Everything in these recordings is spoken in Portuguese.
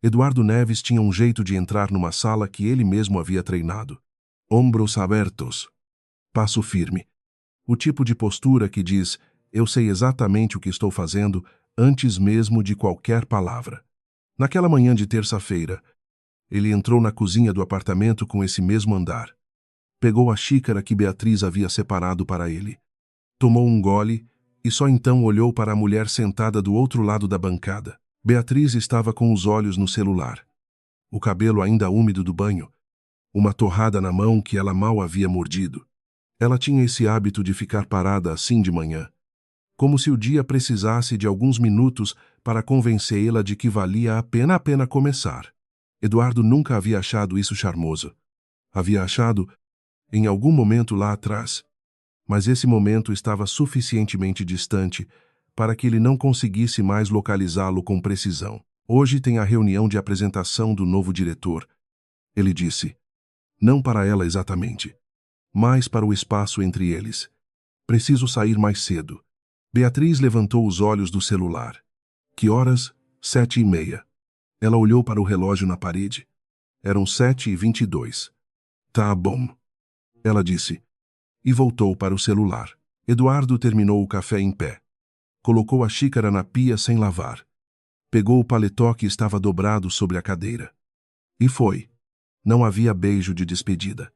Eduardo Neves tinha um jeito de entrar numa sala que ele mesmo havia treinado. Ombros abertos. Passo firme. O tipo de postura que diz, eu sei exatamente o que estou fazendo, antes mesmo de qualquer palavra. Naquela manhã de terça-feira, ele entrou na cozinha do apartamento com esse mesmo andar. Pegou a xícara que Beatriz havia separado para ele. Tomou um gole e só então olhou para a mulher sentada do outro lado da bancada. Beatriz estava com os olhos no celular. O cabelo ainda úmido do banho. Uma torrada na mão que ela mal havia mordido. Ela tinha esse hábito de ficar parada assim de manhã. Como se o dia precisasse de alguns minutos para convencê-la de que valia a pena começar. Eduardo nunca havia achado isso charmoso. Havia achado, em algum momento lá atrás, mas esse momento estava suficientemente distante para que ele não conseguisse mais localizá-lo com precisão. Hoje tem a reunião de apresentação do novo diretor. Ele disse, não para ela exatamente, mas para o espaço entre eles. Preciso sair mais cedo. Beatriz levantou os olhos do celular. Que horas? 7h30. Ela olhou para o relógio na parede. Eram 7h22. Tá bom. Ela disse. E voltou para o celular. Eduardo terminou o café em pé. Colocou a xícara na pia sem lavar. Pegou o paletó que estava dobrado sobre a cadeira. E foi. Não havia beijo de despedida.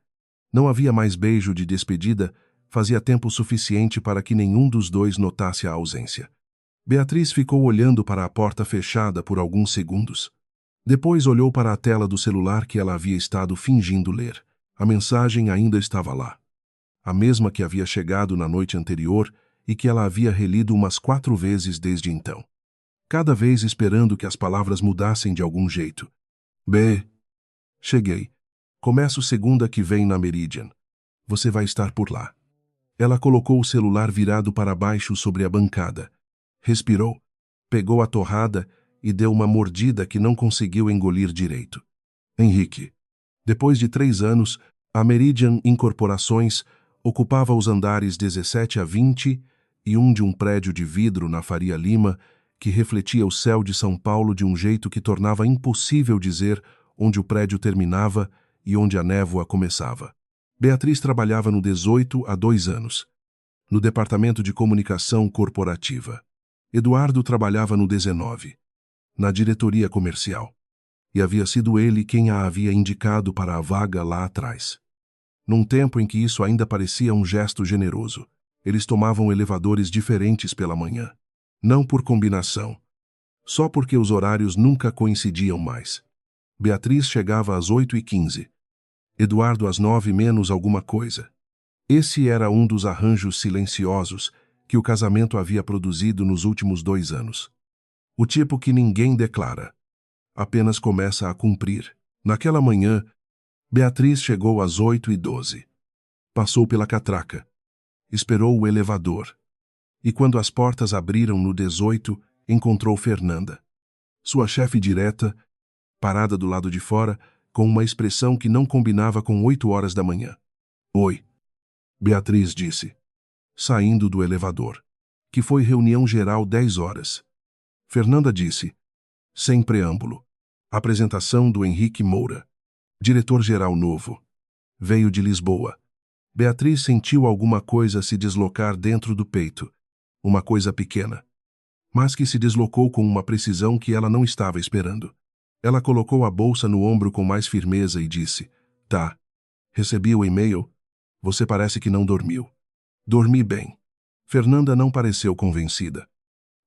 Não havia mais beijo de despedida, fazia tempo suficiente para que nenhum dos dois notasse a ausência. Beatriz ficou olhando para a porta fechada por alguns segundos. Depois olhou para a tela do celular que ela havia estado fingindo ler. A mensagem ainda estava lá. A mesma que havia chegado na noite anterior e que ela havia relido umas 4 vezes desde então. Cada vez esperando que as palavras mudassem de algum jeito. Cheguei. Começo segunda que vem na Meridian. Você vai estar por lá. Ela colocou o celular virado para baixo sobre a bancada. Respirou, pegou a torrada e deu uma mordida que não conseguiu engolir direito. Henrique. Depois de 3 anos, a Meridian Incorporações ocupava os andares 17 a 20 e um de um prédio de vidro na Faria Lima que refletia o céu de São Paulo de um jeito que tornava impossível dizer onde o prédio terminava e onde a névoa começava. Beatriz trabalhava no 18 há 2 anos, no departamento de comunicação corporativa. Eduardo trabalhava no 19, na diretoria comercial, e havia sido ele quem a havia indicado para a vaga lá atrás. Num tempo em que isso ainda parecia um gesto generoso, eles tomavam elevadores diferentes pela manhã. Não por combinação, só porque os horários nunca coincidiam mais. Beatriz chegava às 8h15, Eduardo às 9 menos alguma coisa. Esse era um dos arranjos silenciosos que o casamento havia produzido nos últimos 2 anos. O tipo que ninguém declara, apenas começa a cumprir. Naquela manhã, Beatriz chegou às 8h12. Passou pela catraca. Esperou o elevador. E quando as portas abriram no 18, encontrou Fernanda. Sua chefe direta, parada do lado de fora, com uma expressão que não combinava com 8 horas da manhã. Oi, Beatriz disse, saindo do elevador, que foi reunião geral 10 horas. Fernanda disse, sem preâmbulo, apresentação do Henrique Moura, diretor-geral novo. Veio de Lisboa. Beatriz sentiu alguma coisa se deslocar dentro do peito, uma coisa pequena, mas que se deslocou com uma precisão que ela não estava esperando. Ela colocou a bolsa no ombro com mais firmeza e disse, tá, recebi o e-mail, você parece que não dormiu. Dormi bem. Fernanda não pareceu convencida,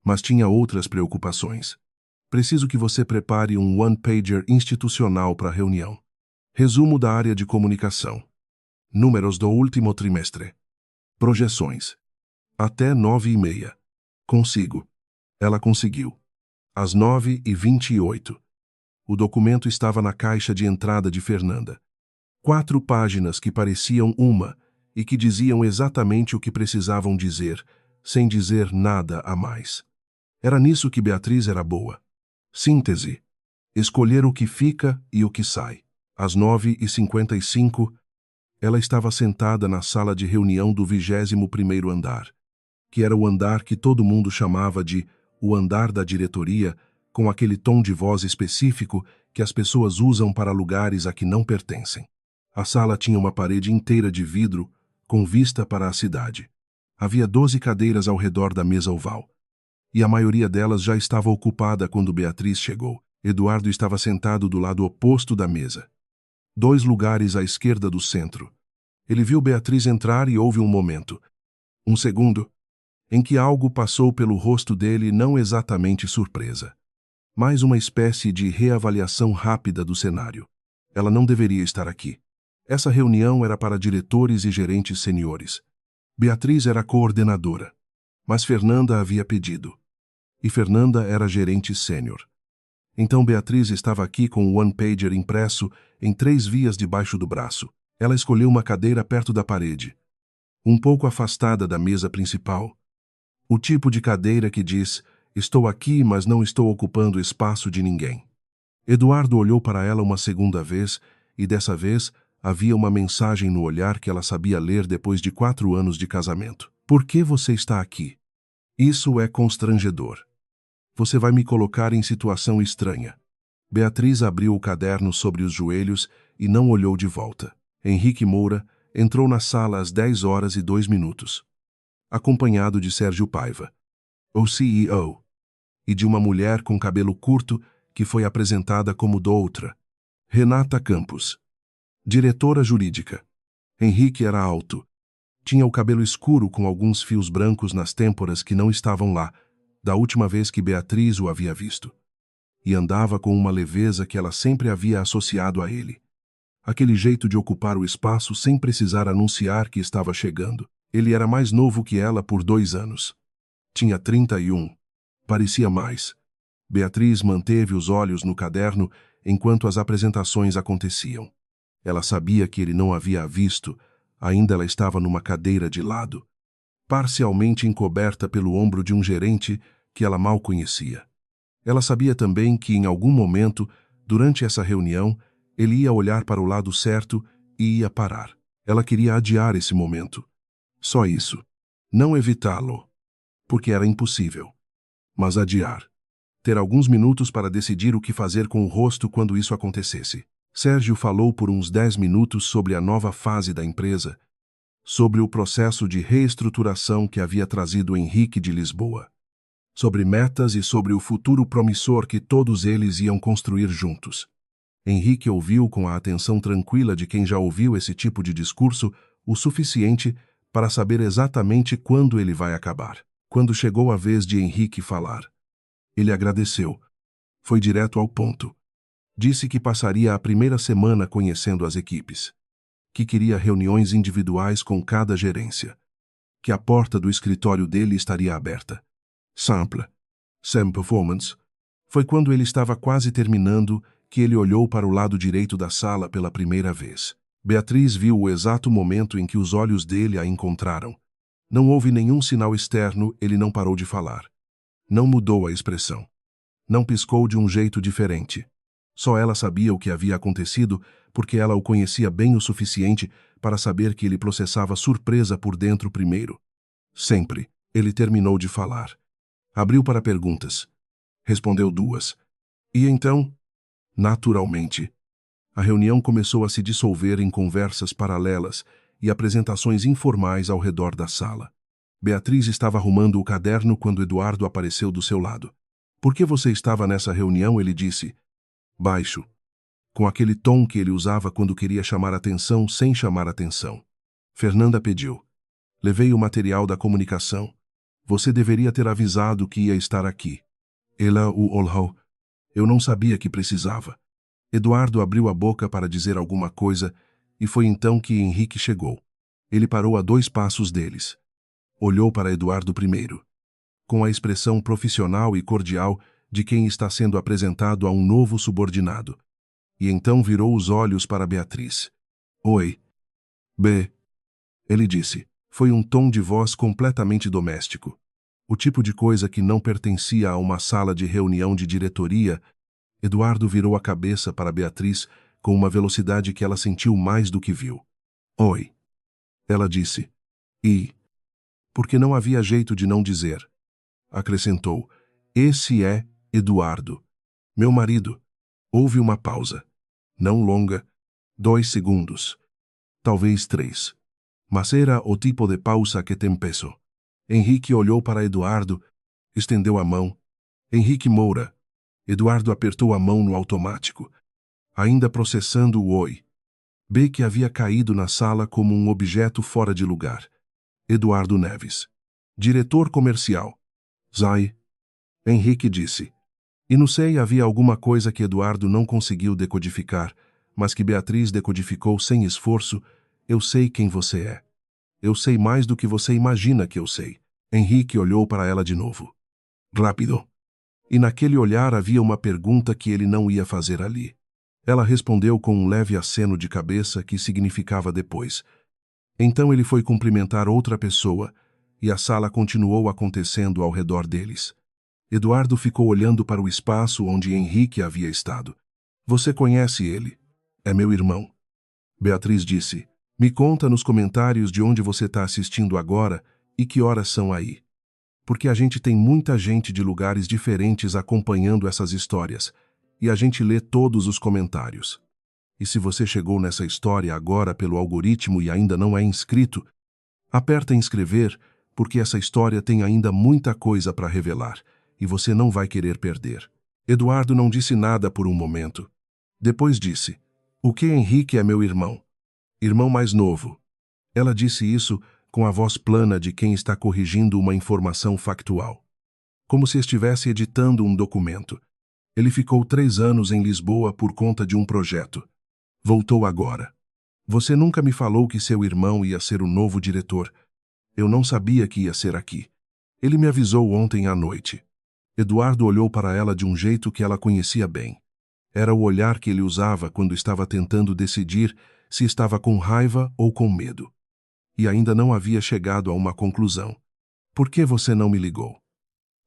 mas tinha outras preocupações. Preciso que você prepare um one-pager institucional para a reunião. Resumo da área de comunicação. Números do último trimestre. Projeções. Até 9h30. Consigo. Ela conseguiu. Às 9h28. O documento estava na caixa de entrada de Fernanda. 4 páginas que pareciam uma e que diziam exatamente o que precisavam dizer, sem dizer nada a mais. Era nisso que Beatriz era boa. Síntese. Escolher o que fica e o que sai. Às 9h55, ela estava sentada na sala de reunião do 21º andar, que era o andar que todo mundo chamava de o andar da diretoria, com aquele tom de voz específico que as pessoas usam para lugares a que não pertencem. A sala tinha uma parede inteira de vidro, com vista para a cidade. Havia 12 cadeiras ao redor da mesa oval, e a maioria delas já estava ocupada quando Beatriz chegou. Eduardo estava sentado do lado oposto da mesa, 2 lugares à esquerda do centro. Ele viu Beatriz entrar e houve um momento, um segundo, em que algo passou pelo rosto dele, não exatamente surpresa, mas uma espécie de reavaliação rápida do cenário. Ela não deveria estar aqui. Essa reunião era para diretores e gerentes seniores. Beatriz era coordenadora, mas Fernanda havia pedido. E Fernanda era gerente sênior. Então Beatriz estava aqui com o one-pager impresso em 3 vias debaixo do braço. Ela escolheu uma cadeira perto da parede, um pouco afastada da mesa principal. O tipo de cadeira que diz: estou aqui, mas não estou ocupando espaço de ninguém. Eduardo olhou para ela uma segunda vez, e dessa vez havia uma mensagem no olhar que ela sabia ler depois de 4 anos de casamento. Por que você está aqui? Isso é constrangedor. Você vai me colocar em situação estranha. Beatriz abriu o caderno sobre os joelhos e não olhou de volta. Henrique Moura entrou na sala às 10h02, acompanhado de Sérgio Paiva, o CEO, e de uma mulher com cabelo curto que foi apresentada como doutora, Renata Campos, diretora jurídica. Henrique era alto. Tinha o cabelo escuro com alguns fios brancos nas têmporas que não estavam lá, da última vez que Beatriz o havia visto. E andava com uma leveza que ela sempre havia associado a ele. Aquele jeito de ocupar o espaço sem precisar anunciar que estava chegando. Ele era mais novo que ela por 2 anos. Tinha 31. Parecia mais. Beatriz manteve os olhos no caderno enquanto as apresentações aconteciam. Ela sabia que ele não havia a visto, ainda ela estava numa cadeira de lado, parcialmente encoberta pelo ombro de um gerente que ela mal conhecia. Ela sabia também que, em algum momento, durante essa reunião, ele ia olhar para o lado certo e ia parar. Ela queria adiar esse momento. Só isso. Não evitá-lo, porque era impossível. Mas adiar. Ter alguns minutos para decidir o que fazer com o rosto quando isso acontecesse. Sérgio falou por uns 10 minutos sobre a nova fase da empresa, sobre o processo de reestruturação que havia trazido Henrique de Lisboa, sobre metas e sobre o futuro promissor que todos eles iam construir juntos. Henrique ouviu com a atenção tranquila de quem já ouviu esse tipo de discurso o suficiente para saber exatamente quando ele vai acabar. Quando chegou a vez de Henrique falar, ele agradeceu. Foi direto ao ponto. Disse que passaria a primeira semana conhecendo as equipes, que queria reuniões individuais com cada gerência, que a porta do escritório dele estaria aberta. Simple. Sem performance. Foi quando ele estava quase terminando que ele olhou para o lado direito da sala pela primeira vez. Beatriz viu o exato momento em que os olhos dele a encontraram. Não houve nenhum sinal externo, ele não parou de falar. Não mudou a expressão. Não piscou de um jeito diferente. Só ela sabia o que havia acontecido porque ela o conhecia bem o suficiente para saber que ele processava surpresa por dentro primeiro. Sempre. Ele terminou de falar. Abriu para perguntas. Respondeu 2. E então, naturalmente, a reunião começou a se dissolver em conversas paralelas e apresentações informais ao redor da sala. Beatriz estava arrumando o caderno quando Eduardo apareceu do seu lado. Por que você estava nessa reunião? Ele disse, baixo, com aquele tom que ele usava quando queria chamar atenção sem chamar atenção. Fernanda pediu. Levei o material da comunicação. Você deveria ter avisado que ia estar aqui. Ela o olhou. Eu não sabia que precisava. Eduardo abriu a boca para dizer alguma coisa e foi então que Henrique chegou. Ele parou a 2 passos deles. Olhou para Eduardo primeiro, com a expressão profissional e cordial de quem está sendo apresentado a um novo subordinado. E então virou os olhos para Beatriz. Oi. B. Ele disse. Foi um tom de voz completamente doméstico. O tipo de coisa que não pertencia a uma sala de reunião de diretoria. Eduardo virou a cabeça para Beatriz com uma velocidade que ela sentiu mais do que viu. Oi. Ela disse. E... porque não havia jeito de não dizer. Acrescentou. Esse é Eduardo. Meu marido. Houve uma pausa. Não longa. 2 segundos. Talvez 3. Mas era o tipo de pausa que tem peso. Henrique olhou para Eduardo, estendeu a mão. Henrique Moura. Eduardo apertou a mão no automático, ainda processando o oi. B que havia caído na sala como um objeto fora de lugar. Eduardo Neves. Diretor comercial. Zai. Henrique disse. E não sei, havia alguma coisa que Eduardo não conseguiu decodificar, mas que Beatriz decodificou sem esforço. Eu sei quem você é. Eu sei mais do que você imagina que eu sei. Henrique olhou para ela de novo. Rápido. E naquele olhar havia uma pergunta que ele não ia fazer ali. Ela respondeu com um leve aceno de cabeça que significava depois. Então ele foi cumprimentar outra pessoa, e a sala continuou acontecendo ao redor deles. Eduardo ficou olhando para o espaço onde Henrique havia estado. Você conhece ele? É meu irmão. Beatriz disse. Me conta nos comentários de onde você está assistindo agora e que horas são aí. Porque a gente tem muita gente de lugares diferentes acompanhando essas histórias, e a gente lê todos os comentários. E se você chegou nessa história agora pelo algoritmo e ainda não é inscrito, aperta em inscrever, porque essa história tem ainda muita coisa para revelar, e você não vai querer perder. Eduardo não disse nada por um momento. Depois disse, o que Henrique é meu irmão? Irmão mais novo. Ela disse isso com a voz plana de quem está corrigindo uma informação factual. Como se estivesse editando um documento. Ele ficou 3 anos em Lisboa por conta de um projeto. Voltou agora. Você nunca me falou que seu irmão ia ser o novo diretor. Eu não sabia que ia ser aqui. Ele me avisou ontem à noite. Eduardo olhou para ela de um jeito que ela conhecia bem. Era o olhar que ele usava quando estava tentando decidir se estava com raiva ou com medo. E ainda não havia chegado a uma conclusão. Por que você não me ligou?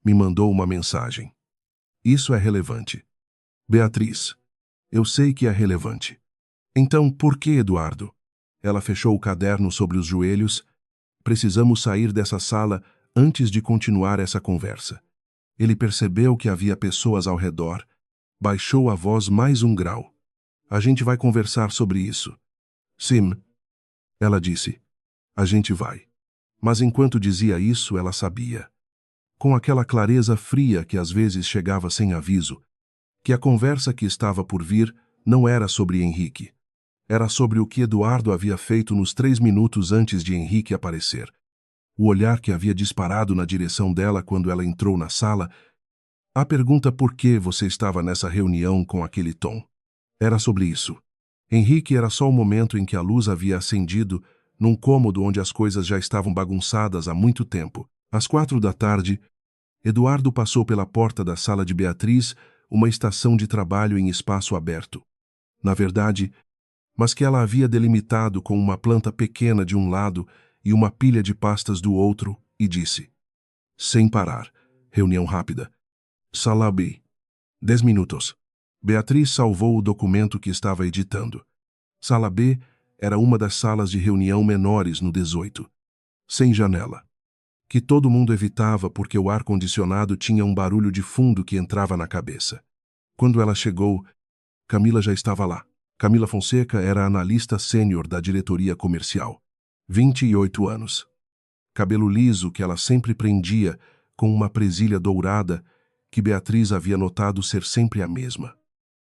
Me mandou uma mensagem. Isso é relevante. Beatriz. Eu sei que é relevante. Então, por que, Eduardo? Ela fechou o caderno sobre os joelhos. Precisamos sair dessa sala antes de continuar essa conversa. Ele percebeu que havia pessoas ao redor. Baixou a voz mais um grau. A gente vai conversar sobre isso. Sim. Ela disse. A gente vai. Mas enquanto dizia isso, ela sabia, com aquela clareza fria que às vezes chegava sem aviso, que a conversa que estava por vir não era sobre Henrique. Era sobre o que Eduardo havia feito nos 3 minutos antes de Henrique aparecer. O olhar que havia disparado na direção dela quando ela entrou na sala. A pergunta por que você estava nessa reunião com aquele tom. Era sobre isso. Henrique era só o momento em que a luz havia acendido num cômodo onde as coisas já estavam bagunçadas há muito tempo. Às 4 da tarde, Eduardo passou pela porta da sala de Beatriz, uma estação de trabalho em espaço aberto. Na verdade, mas que ela havia delimitado com uma planta pequena de um lado e uma pilha de pastas do outro, e disse, sem parar, reunião rápida. Sala B. 10 minutos. Beatriz salvou o documento que estava editando. Sala B era uma das salas de reunião menores no 18. Sem janela. Que todo mundo evitava porque o ar-condicionado tinha um barulho de fundo que entrava na cabeça. Quando ela chegou, Camila já estava lá. Camila Fonseca era analista sênior da diretoria comercial. 28 anos. Cabelo liso que ela sempre prendia com uma presilha dourada que Beatriz havia notado ser sempre a mesma.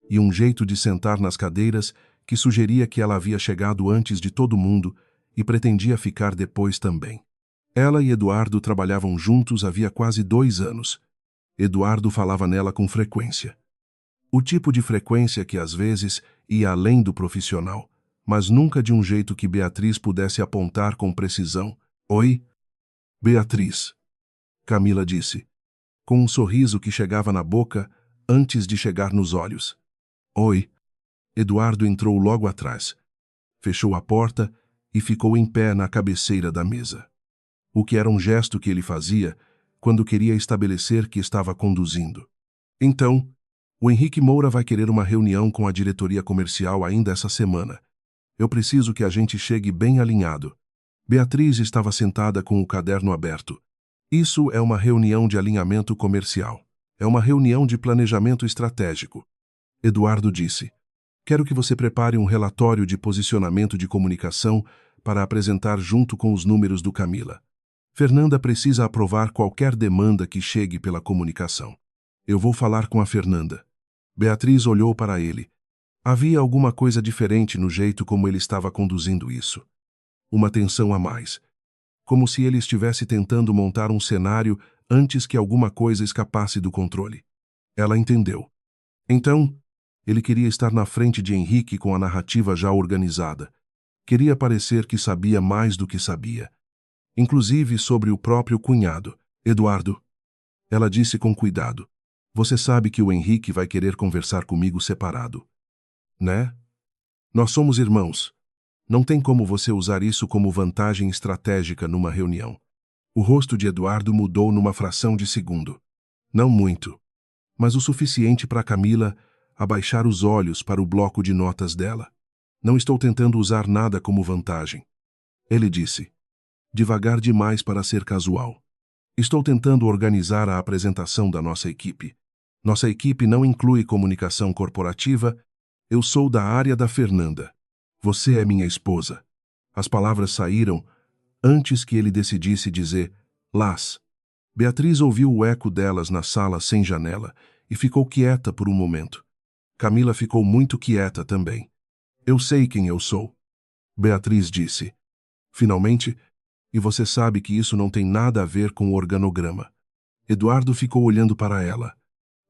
E um jeito de sentar nas cadeiras que sugeria que ela havia chegado antes de todo mundo e pretendia ficar depois também. Ela e Eduardo trabalhavam juntos havia quase 2 anos. Eduardo falava nela com frequência. O tipo de frequência que às vezes ia além do profissional, mas nunca de um jeito que Beatriz pudesse apontar com precisão. Oi? Beatriz. Camila disse, com um sorriso que chegava na boca antes de chegar nos olhos. Oi. Eduardo entrou logo atrás. Fechou a porta e ficou em pé na cabeceira da mesa. O que era um gesto que ele fazia quando queria estabelecer que estava conduzindo. Então, o Henrique Moura vai querer uma reunião com a diretoria comercial ainda essa semana. Eu preciso que a gente chegue bem alinhado. Beatriz estava sentada com o caderno aberto. Isso é uma reunião de alinhamento comercial. É uma reunião de planejamento estratégico. Eduardo disse: quero que você prepare um relatório de posicionamento de comunicação para apresentar junto com os números do Camila. Fernanda precisa aprovar qualquer demanda que chegue pela comunicação. Eu vou falar com a Fernanda. Beatriz olhou para ele. Havia alguma coisa diferente no jeito como ele estava conduzindo isso. Uma tensão a mais. Como se ele estivesse tentando montar um cenário antes que alguma coisa escapasse do controle. Ela entendeu. Então, ele queria estar na frente de Henrique com a narrativa já organizada. Queria parecer que sabia mais do que sabia. Inclusive sobre o próprio cunhado, Eduardo. Ela disse com cuidado: você sabe que o Henrique vai querer conversar comigo separado. Né? Nós somos irmãos. Não tem como você usar isso como vantagem estratégica numa reunião. O rosto de Eduardo mudou numa fração de segundo. Não muito, mas o suficiente para Camila abaixar os olhos para o bloco de notas dela. Não estou tentando usar nada como vantagem. Ele disse, devagar demais para ser casual. Estou tentando organizar a apresentação da nossa equipe. Nossa equipe não inclui comunicação corporativa. Eu sou da área da Fernanda. Você é minha esposa. As palavras saíram antes que ele decidisse dizer Las. Beatriz ouviu o eco delas na sala sem janela e ficou quieta por um momento. Camila ficou muito quieta também. Eu sei quem eu sou, Beatriz disse. Finalmente, e você sabe que isso não tem nada a ver com o organograma. Eduardo ficou olhando para ela.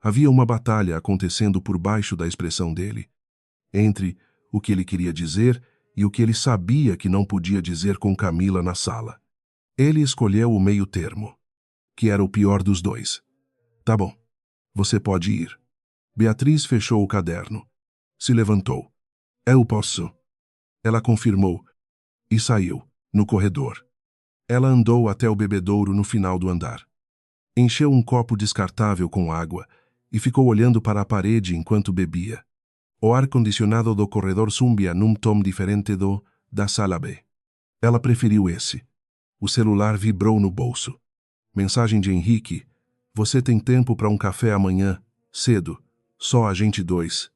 Havia uma batalha acontecendo por baixo da expressão dele, entre o que ele queria dizer e o que ele sabia que não podia dizer com Camila na sala. Ele escolheu o meio termo, que era o pior dos dois. Tá bom, você pode ir. Beatriz fechou o caderno. Se levantou. Eu posso. Ela confirmou e saiu, no corredor. Ela andou até o bebedouro no final do andar. Encheu um copo descartável com água e ficou olhando para a parede enquanto bebia. O ar-condicionado do corredor zumbia num tom diferente do da sala B. Ela preferiu esse. O celular vibrou no bolso. Mensagem de Henrique. Você tem tempo para um café amanhã, cedo, só a gente dois.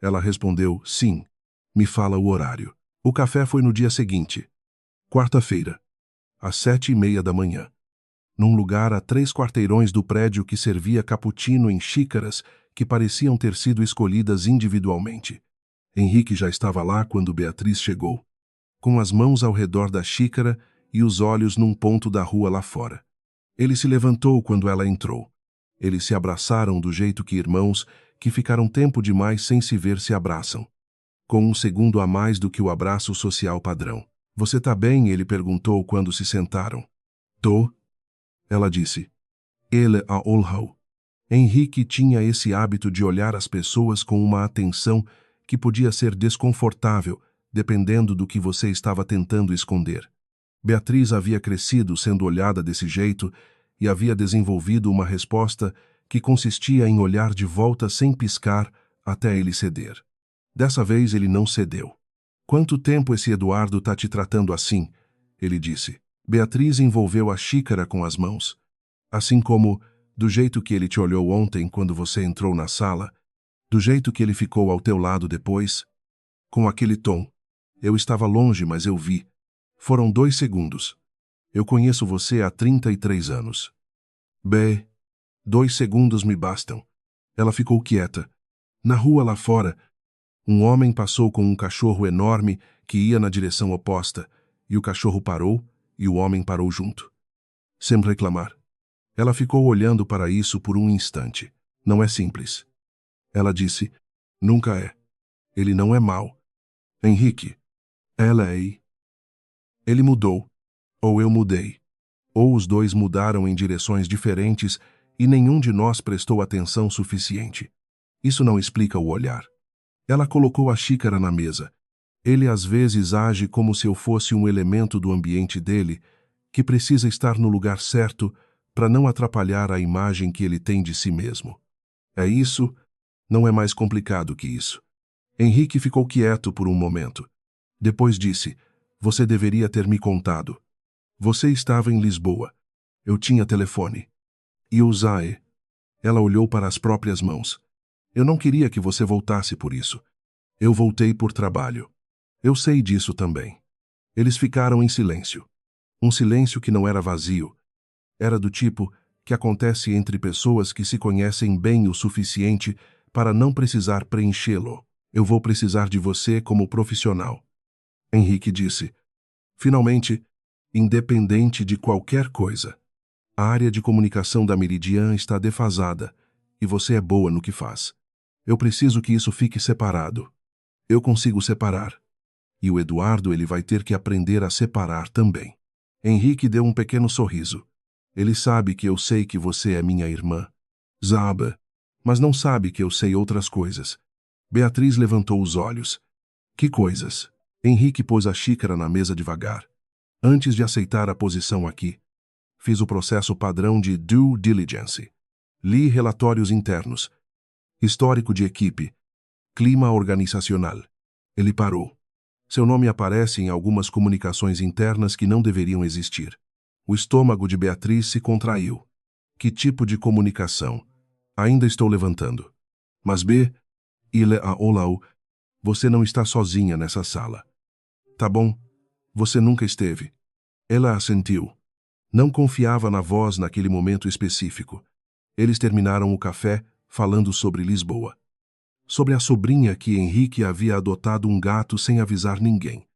Ela respondeu, sim. Me fala o horário. O café foi no dia seguinte. Quarta-feira, às 7:30 da manhã. Num lugar a 3 quarteirões do prédio que servia cappuccino em xícaras que pareciam ter sido escolhidas individualmente. Henrique já estava lá quando Beatriz chegou, com as mãos ao redor da xícara e os olhos num ponto da rua lá fora. Ele se levantou quando ela entrou. Eles se abraçaram do jeito que irmãos, que ficaram tempo demais sem se ver, se abraçam. Com um segundo a mais do que o abraço social padrão. Você tá bem? Ele perguntou quando se sentaram. Tô. Ela disse. Ele a olhou. Henrique tinha esse hábito de olhar as pessoas com uma atenção que podia ser desconfortável, dependendo do que você estava tentando esconder. Beatriz havia crescido sendo olhada desse jeito e havia desenvolvido uma resposta que consistia em olhar de volta sem piscar até ele ceder. Dessa vez ele não cedeu. Quanto tempo esse Eduardo tá te tratando assim? Ele disse. Beatriz envolveu a xícara com as mãos. Assim como, do jeito que ele te olhou ontem quando você entrou na sala, do jeito que ele ficou ao teu lado depois, com aquele tom. Eu estava longe, mas eu vi. Foram 2 segundos. Eu conheço você há 33 anos. 2 segundos me bastam. Ela ficou quieta. Na rua lá fora, um homem passou com um cachorro enorme que ia na direção oposta, e o cachorro parou, e o homem parou junto. Sem reclamar. Ela ficou olhando para isso por um instante. Não é simples. Ela disse, nunca é. Ele não é mau. Henrique. Ela é. Ele mudou. Ou eu mudei. Ou os dois mudaram em direções diferentes e nenhum de nós prestou atenção suficiente. Isso não explica o olhar. Ela colocou a xícara na mesa. Ele às vezes age como se eu fosse um elemento do ambiente dele, que precisa estar no lugar certo para não atrapalhar a imagem que ele tem de si mesmo. É isso? Não é mais complicado que isso. Henrique ficou quieto por um momento. Depois disse, você deveria ter me contado. Você estava em Lisboa. Eu tinha telefone. E o Zae? Ela olhou para as próprias mãos. Eu não queria que você voltasse por isso. Eu voltei por trabalho. Eu sei disso também. Eles ficaram em silêncio. Um silêncio que não era vazio. Era do tipo que acontece entre pessoas que se conhecem bem o suficiente para não precisar preenchê-lo. Eu vou precisar de você como profissional. Henrique disse. Finalmente, independente de qualquer coisa. A área de comunicação da Meridian está defasada e você é boa no que faz. Eu preciso que isso fique separado. Eu consigo separar. E o Eduardo ele vai ter que aprender a separar também. Henrique deu um pequeno sorriso. Ele sabe que eu sei que você é minha irmã, Zaba, mas não sabe que eu sei outras coisas. Beatriz levantou os olhos. Que coisas? Henrique pôs a xícara na mesa devagar. Antes de aceitar a posição aqui, fiz o processo padrão de due diligence. Li relatórios internos, histórico de equipe, clima organizacional. Ele parou. Seu nome aparece em algumas comunicações internas que não deveriam existir. O estômago de Beatriz se contraiu. Que tipo de comunicação? Ainda estou levantando. Mas B, Ile a Olau, você não está sozinha nessa sala. Tá bom, você nunca esteve. Ela assentiu. Não confiava na voz naquele momento específico. Eles terminaram o café falando sobre Lisboa. Sobre a sobrinha que Henrique havia adotado um gato sem avisar ninguém.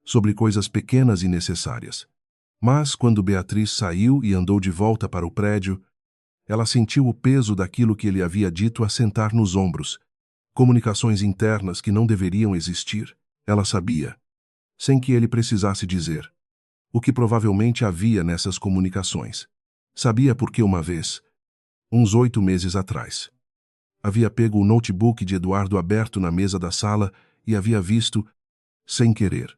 Sobre coisas pequenas e necessárias. Mas, quando Beatriz saiu e andou de volta para o prédio, ela sentiu o peso daquilo que ele havia dito assentar nos ombros. Comunicações internas que não deveriam existir. Ela sabia, sem que ele precisasse dizer, o que provavelmente havia nessas comunicações. Sabia porque uma vez, uns 8 meses atrás, havia pego o notebook de Eduardo aberto na mesa da sala e havia visto, sem querer,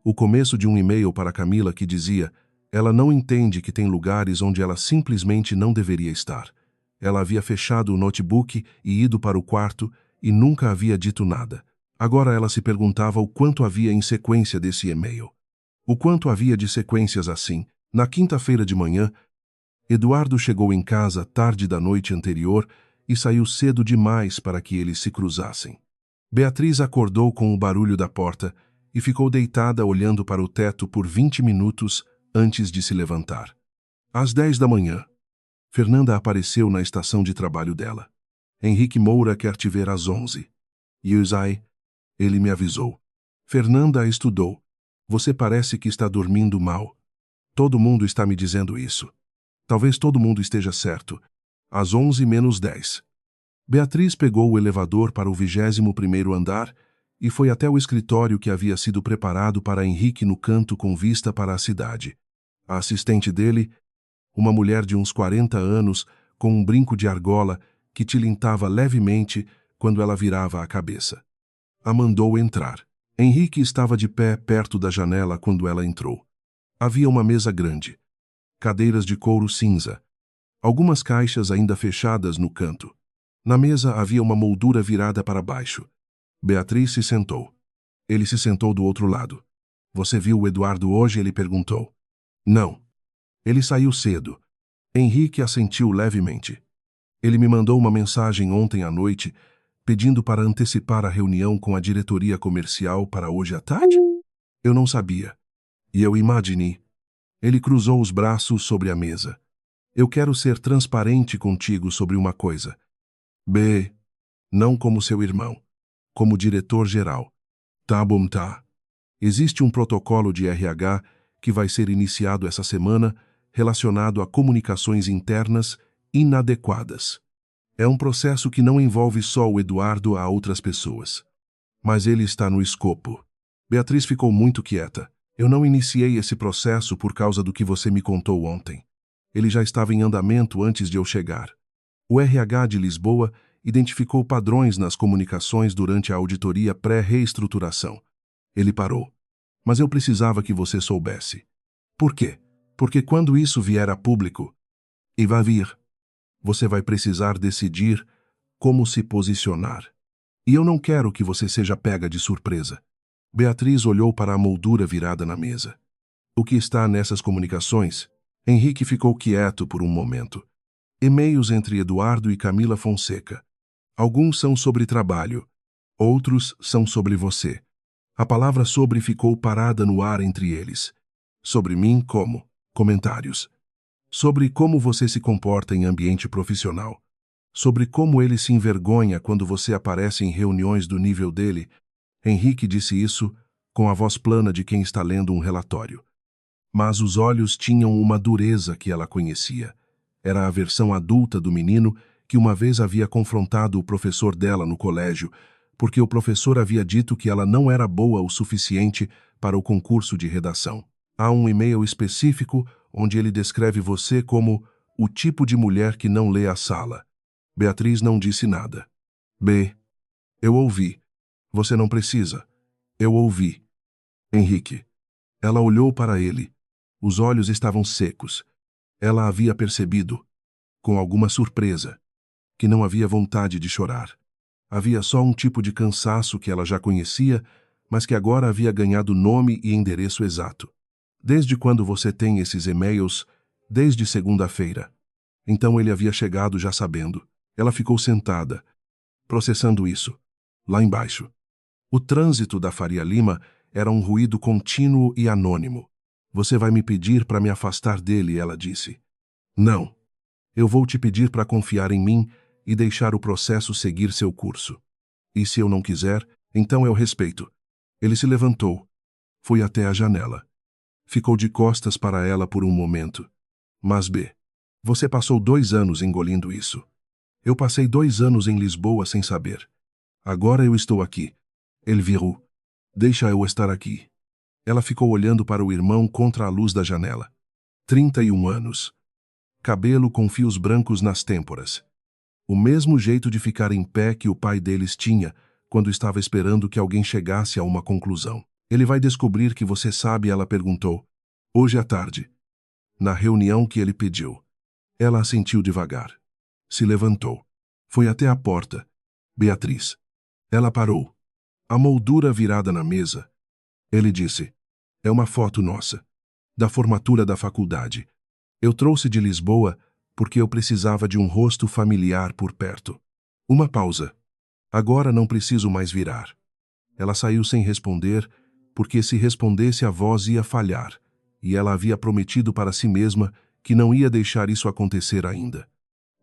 o começo de um e-mail para Camila que dizia: ela não entende que tem lugares onde ela simplesmente não deveria estar. Ela havia fechado o notebook e ido para o quarto e nunca havia dito nada. Agora ela se perguntava o quanto havia em sequência desse e-mail. O quanto havia de sequências assim. Na quinta-feira de manhã, Eduardo chegou em casa tarde da noite anterior e saiu cedo demais para que eles se cruzassem. Beatriz acordou com o barulho da porta e ficou deitada olhando para o teto por 20 minutos antes de se levantar. Às 10 da manhã, Fernanda apareceu na estação de trabalho dela. Henrique Moura quer te ver às 11. Yusai, ele me avisou. Fernanda estudou. Você parece que está dormindo mal. Todo mundo está me dizendo isso. Talvez todo mundo esteja certo. Às 11 menos 10. Beatriz pegou o elevador para o 21º andar e foi até o escritório que havia sido preparado para Henrique no canto com vista para a cidade. A assistente dele, uma mulher de uns 40 anos, com um brinco de argola que tilintava levemente quando ela virava a cabeça. A mandou entrar. Henrique estava de pé perto da janela quando ela entrou. Havia uma mesa grande, cadeiras de couro cinza, algumas caixas ainda fechadas no canto. Na mesa havia uma moldura virada para baixo. Beatriz se sentou. Ele se sentou do outro lado. Você viu o Eduardo hoje? Ele perguntou. Não. Ele saiu cedo. Henrique assentiu levemente. Ele me mandou uma mensagem ontem à noite, pedindo para antecipar a reunião com a diretoria comercial para hoje à tarde? Eu não sabia. E eu imaginei. Ele cruzou os braços sobre a mesa. Eu quero ser transparente contigo sobre uma coisa. B. Não como seu irmão. Como diretor-geral. Tá bom, tá. Existe um protocolo de RH que vai ser iniciado essa semana relacionado a comunicações internas inadequadas. É um processo que não envolve só o Eduardo a outras pessoas. Mas ele está no escopo. Beatriz ficou muito quieta. Eu não iniciei esse processo por causa do que você me contou ontem. Ele já estava em andamento antes de eu chegar. O RH de Lisboa identificou padrões nas comunicações durante a auditoria pré-reestruturação. Ele parou. Mas eu precisava que você soubesse. Por quê? Porque quando isso vier a público, e vai vir, você vai precisar decidir como se posicionar. E eu não quero que você seja pega de surpresa. Beatriz olhou para a moldura virada na mesa. O que está nessas comunicações? Henrique ficou quieto por um momento. E-mails entre Eduardo e Camila Fonseca. Alguns são sobre trabalho, outros são sobre você. A palavra sobre ficou parada no ar entre eles. Sobre mim, como? Comentários. Sobre como você se comporta em ambiente profissional. Sobre como ele se envergonha quando você aparece em reuniões do nível dele. Henrique disse isso com a voz plana de quem está lendo um relatório. Mas os olhos tinham uma dureza que ela conhecia. Era a versão adulta do menino que uma vez havia confrontado o professor dela no colégio, porque o professor havia dito que ela não era boa o suficiente para o concurso de redação. Há um e-mail específico onde ele descreve você como o tipo de mulher que não lê a sala. Beatriz não disse nada. B. Eu ouvi. Você não precisa. Eu ouvi. Henrique. Ela olhou para ele. Os olhos estavam secos. Ela havia percebido, com alguma surpresa, que não havia vontade de chorar. Havia só um tipo de cansaço que ela já conhecia, mas que agora havia ganhado nome e endereço exato. Desde quando você tem esses e-mails? Desde segunda-feira. Então ele havia chegado já sabendo. Ela ficou sentada, processando isso, lá embaixo. O trânsito da Faria Lima era um ruído contínuo e anônimo. Você vai me pedir para me afastar dele, ela disse. Não. Eu vou te pedir para confiar em mim e deixar o processo seguir seu curso. E se eu não quiser, então eu respeito. Ele se levantou. Foi até a janela. Ficou de costas para ela por um momento. Mas B. Você passou 2 anos engolindo isso. Eu passei 2 anos em Lisboa sem saber. Agora eu estou aqui. Ele virou. Deixa eu estar aqui. Ela ficou olhando para o irmão contra a luz da janela. 31 anos. Cabelo com fios brancos nas têmporas. O mesmo jeito de ficar em pé que o pai deles tinha quando estava esperando que alguém chegasse a uma conclusão. Ele vai descobrir que você sabe, ela perguntou. Hoje à tarde. Na reunião que ele pediu. Ela assentiu devagar. Se levantou. Foi até a porta. Beatriz. Ela parou. A moldura virada na mesa. Ele disse. É uma foto nossa. Da formatura da faculdade. Eu trouxe de Lisboa porque eu precisava de um rosto familiar por perto. Uma pausa. Agora não preciso mais virar. Ela saiu sem responder, porque se respondesse a voz ia falhar, e ela havia prometido para si mesma que não ia deixar isso acontecer ainda.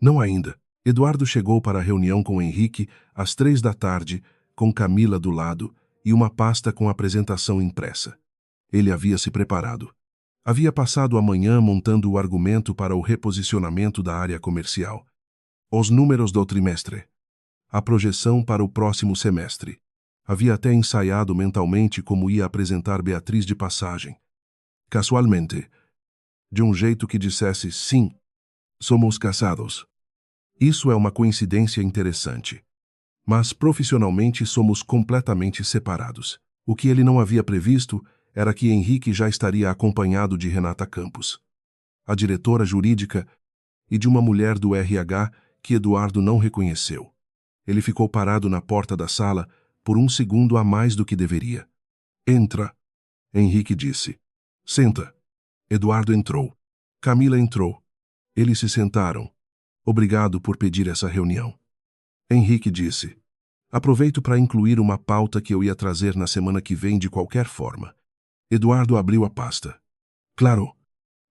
Não ainda. Eduardo chegou para a reunião com Henrique às 3 da tarde, com Camila do lado e uma pasta com apresentação impressa. Ele havia se preparado. Havia passado a manhã montando o argumento para o reposicionamento da área comercial. Os números do trimestre. A projeção para o próximo semestre. Havia até ensaiado mentalmente como ia apresentar Beatriz de passagem. Casualmente. De um jeito que dissesse, sim, somos casados. Isso é uma coincidência interessante. Mas profissionalmente somos completamente separados. O que ele não havia previsto era que Henrique já estaria acompanhado de Renata Campos, a diretora jurídica, e de uma mulher do RH que Eduardo não reconheceu. Ele ficou parado na porta da sala por um segundo a mais do que deveria. Entra, Henrique disse. Senta. Eduardo entrou. Camila entrou. Eles se sentaram. Obrigado por pedir essa reunião. Henrique disse. Aproveito para incluir uma pauta que eu ia trazer na semana que vem de qualquer forma. Eduardo abriu a pasta. Claro.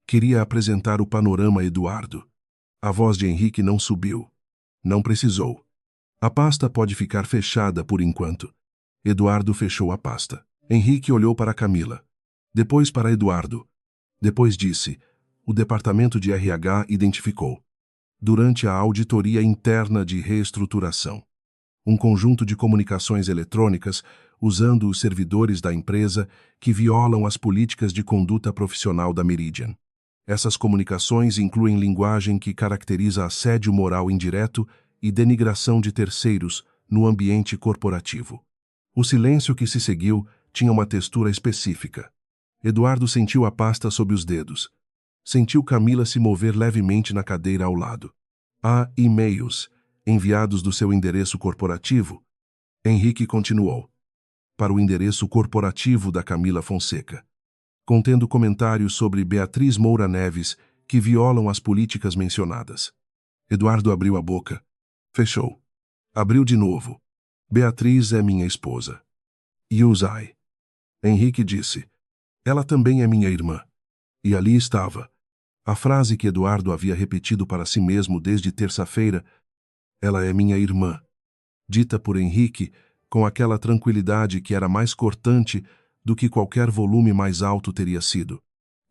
Queria apresentar o panorama, Eduardo. A voz de Henrique não subiu. Não precisou. A pasta pode ficar fechada por enquanto. Eduardo fechou a pasta. Henrique olhou para Camila. Depois para Eduardo. Depois disse. O departamento de RH identificou. Durante a auditoria interna de reestruturação. Um conjunto de comunicações eletrônicas usando os servidores da empresa que violam as políticas de conduta profissional da Meridian. Essas comunicações incluem linguagem que caracteriza assédio moral indireto e denigração de terceiros no ambiente corporativo. O silêncio que se seguiu tinha uma textura específica. Eduardo sentiu a pasta sob os dedos. Sentiu Camila se mover levemente na cadeira ao lado. Há e-mails enviados do seu endereço corporativo. Henrique continuou. Para o endereço corporativo da Camila Fonseca, contendo comentários sobre Beatriz Moura Neves que violam as políticas mencionadas. Eduardo abriu a boca. Fechou. Abriu de novo. Beatriz é minha esposa. Yusai. Henrique disse. Ela também é minha irmã. E ali estava. A frase que Eduardo havia repetido para si mesmo desde terça-feira. Ela é minha irmã. Dita por Henrique, com aquela tranquilidade que era mais cortante do que qualquer volume mais alto teria sido.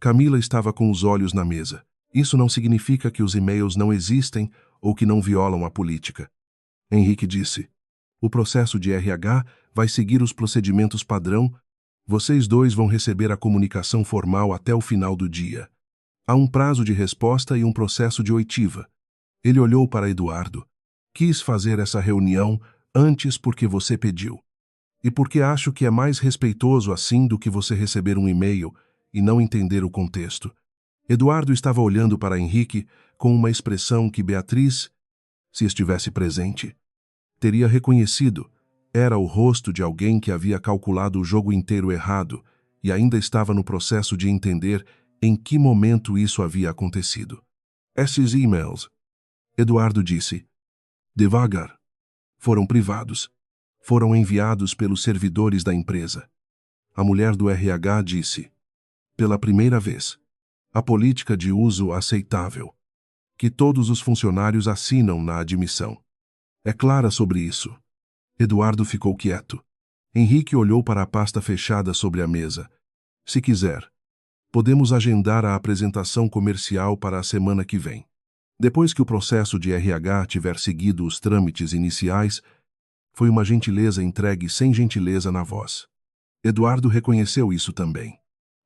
Camila estava com os olhos na mesa. Isso não significa que os e-mails não existem ou que não violam a política. Henrique disse. O processo de RH vai seguir os procedimentos padrão. Vocês dois vão receber a comunicação formal até o final do dia. Há um prazo de resposta e um processo de oitiva. Ele olhou para Eduardo. Quis fazer essa reunião antes porque você pediu. E porque acho que é mais respeitoso assim do que você receber um e-mail e não entender o contexto. Eduardo estava olhando para Henrique com uma expressão que Beatriz, se estivesse presente, teria reconhecido. Era o rosto de alguém que havia calculado o jogo inteiro errado e ainda estava no processo de entender em que momento isso havia acontecido. Esses e-mails, Eduardo disse, devagar, foram privados. Foram enviados pelos servidores da empresa. A mulher do RH disse, pela primeira vez, a política de uso aceitável, que todos os funcionários assinam na admissão. É clara sobre isso. Eduardo ficou quieto. Henrique olhou para a pasta fechada sobre a mesa. Se quiser, podemos agendar a apresentação comercial para a semana que vem. Depois que o processo de RH tiver seguido os trâmites iniciais, foi uma gentileza entregue sem gentileza na voz. Eduardo reconheceu isso também.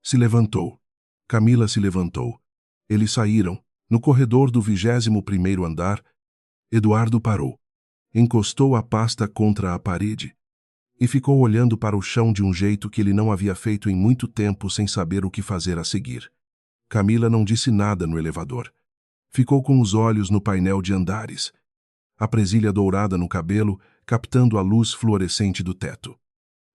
Se levantou. Camila se levantou. Eles saíram. No corredor do 21º andar, Eduardo parou. Encostou a pasta contra a parede e ficou olhando para o chão de um jeito que ele não havia feito em muito tempo sem saber o que fazer a seguir. Camila não disse nada no elevador. Ficou com os olhos no painel de andares. A presilha dourada no cabelo, captando a luz fluorescente do teto.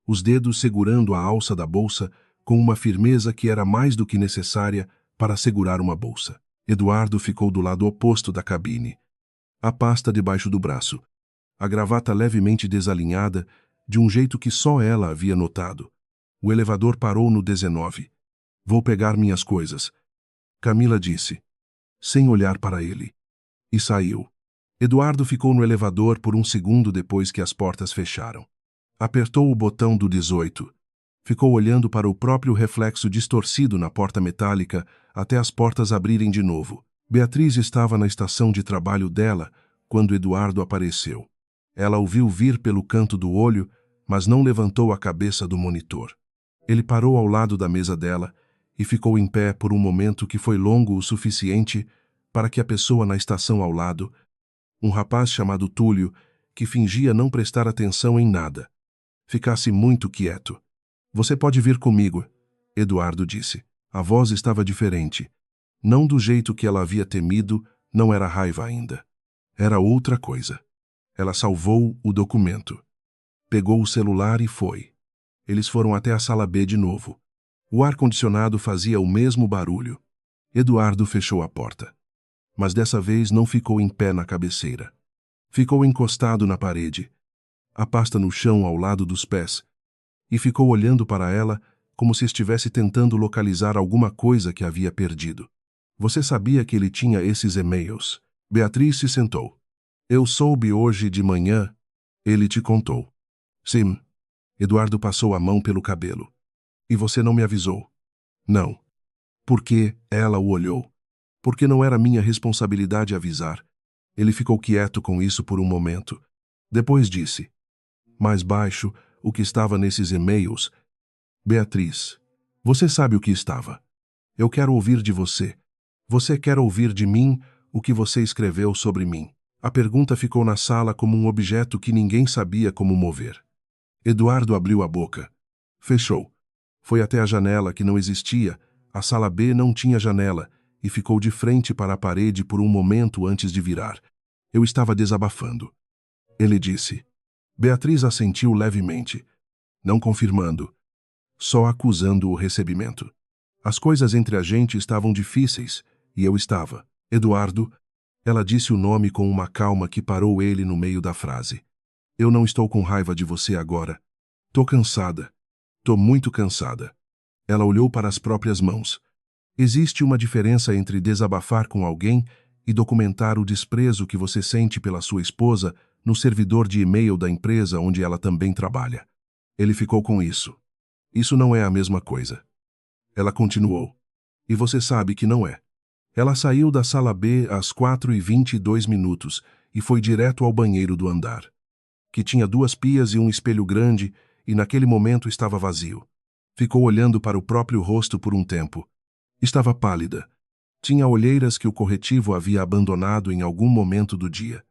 Os dedos segurando a alça da bolsa com uma firmeza que era mais do que necessária para segurar uma bolsa. Eduardo ficou do lado oposto da cabine. A pasta debaixo do braço. A gravata levemente desalinhada, de um jeito que só ela havia notado. O elevador parou no 19. Vou pegar minhas coisas. Camila disse, sem olhar para ele. E saiu. Eduardo ficou no elevador por um segundo depois que as portas fecharam. Apertou o botão do 18. Ficou olhando para o próprio reflexo distorcido na porta metálica até as portas abrirem de novo. Beatriz estava na estação de trabalho dela quando Eduardo apareceu. Ela o viu vir pelo canto do olho, mas não levantou a cabeça do monitor. Ele parou ao lado da mesa dela e ficou em pé por um momento que foi longo o suficiente para que a pessoa na estação ao lado, um rapaz chamado Túlio, que fingia não prestar atenção em nada, ficasse muito quieto. Você pode vir comigo, Eduardo disse. A voz estava diferente. Não do jeito que ela havia temido, não era raiva ainda. Era outra coisa. Ela salvou o documento. Pegou o celular e foi. Eles foram até a sala B de novo. O ar-condicionado fazia o mesmo barulho. Eduardo fechou a porta. Mas dessa vez não ficou em pé na cabeceira. Ficou encostado na parede, a pasta no chão ao lado dos pés, e ficou olhando para ela como se estivesse tentando localizar alguma coisa que havia perdido. Você sabia que ele tinha esses e-mails? Beatriz se sentou. Eu soube hoje de manhã. Ele te contou. Sim. Eduardo passou a mão pelo cabelo. E você não me avisou? Não. Por que? Ela o olhou. Porque não era minha responsabilidade avisar. Ele ficou quieto com isso por um momento. Depois disse, mais baixo, o que estava nesses e-mails. Beatriz, você sabe o que estava. Eu quero ouvir de você. Você quer ouvir de mim o que você escreveu sobre mim. A pergunta ficou na sala como um objeto que ninguém sabia como mover. Eduardo abriu a boca. Fechou. Foi até a janela que não existia. A sala B não tinha janela e ficou de frente para a parede por um momento antes de virar. Eu estava desabafando. Ele disse. Beatriz assentiu levemente, não confirmando, só acusando o recebimento. As coisas entre a gente estavam difíceis, e eu estava. Eduardo, Ela disse o nome com uma calma que parou ele no meio da frase. Eu não estou com raiva de você agora. Tô cansada. Tô muito cansada. Ela olhou para as próprias mãos. Existe uma diferença entre desabafar com alguém e documentar o desprezo que você sente pela sua esposa no servidor de e-mail da empresa onde ela também trabalha. Ele ficou com isso. Isso não é a mesma coisa. Ela continuou. E você sabe que não é. Ela saiu da sala B às 4h22 e foi direto ao banheiro do andar, que tinha 2 pias e um espelho grande e naquele momento estava vazio. Ficou olhando para o próprio rosto por um tempo. Estava pálida. Tinha olheiras que o corretivo havia abandonado em algum momento do dia.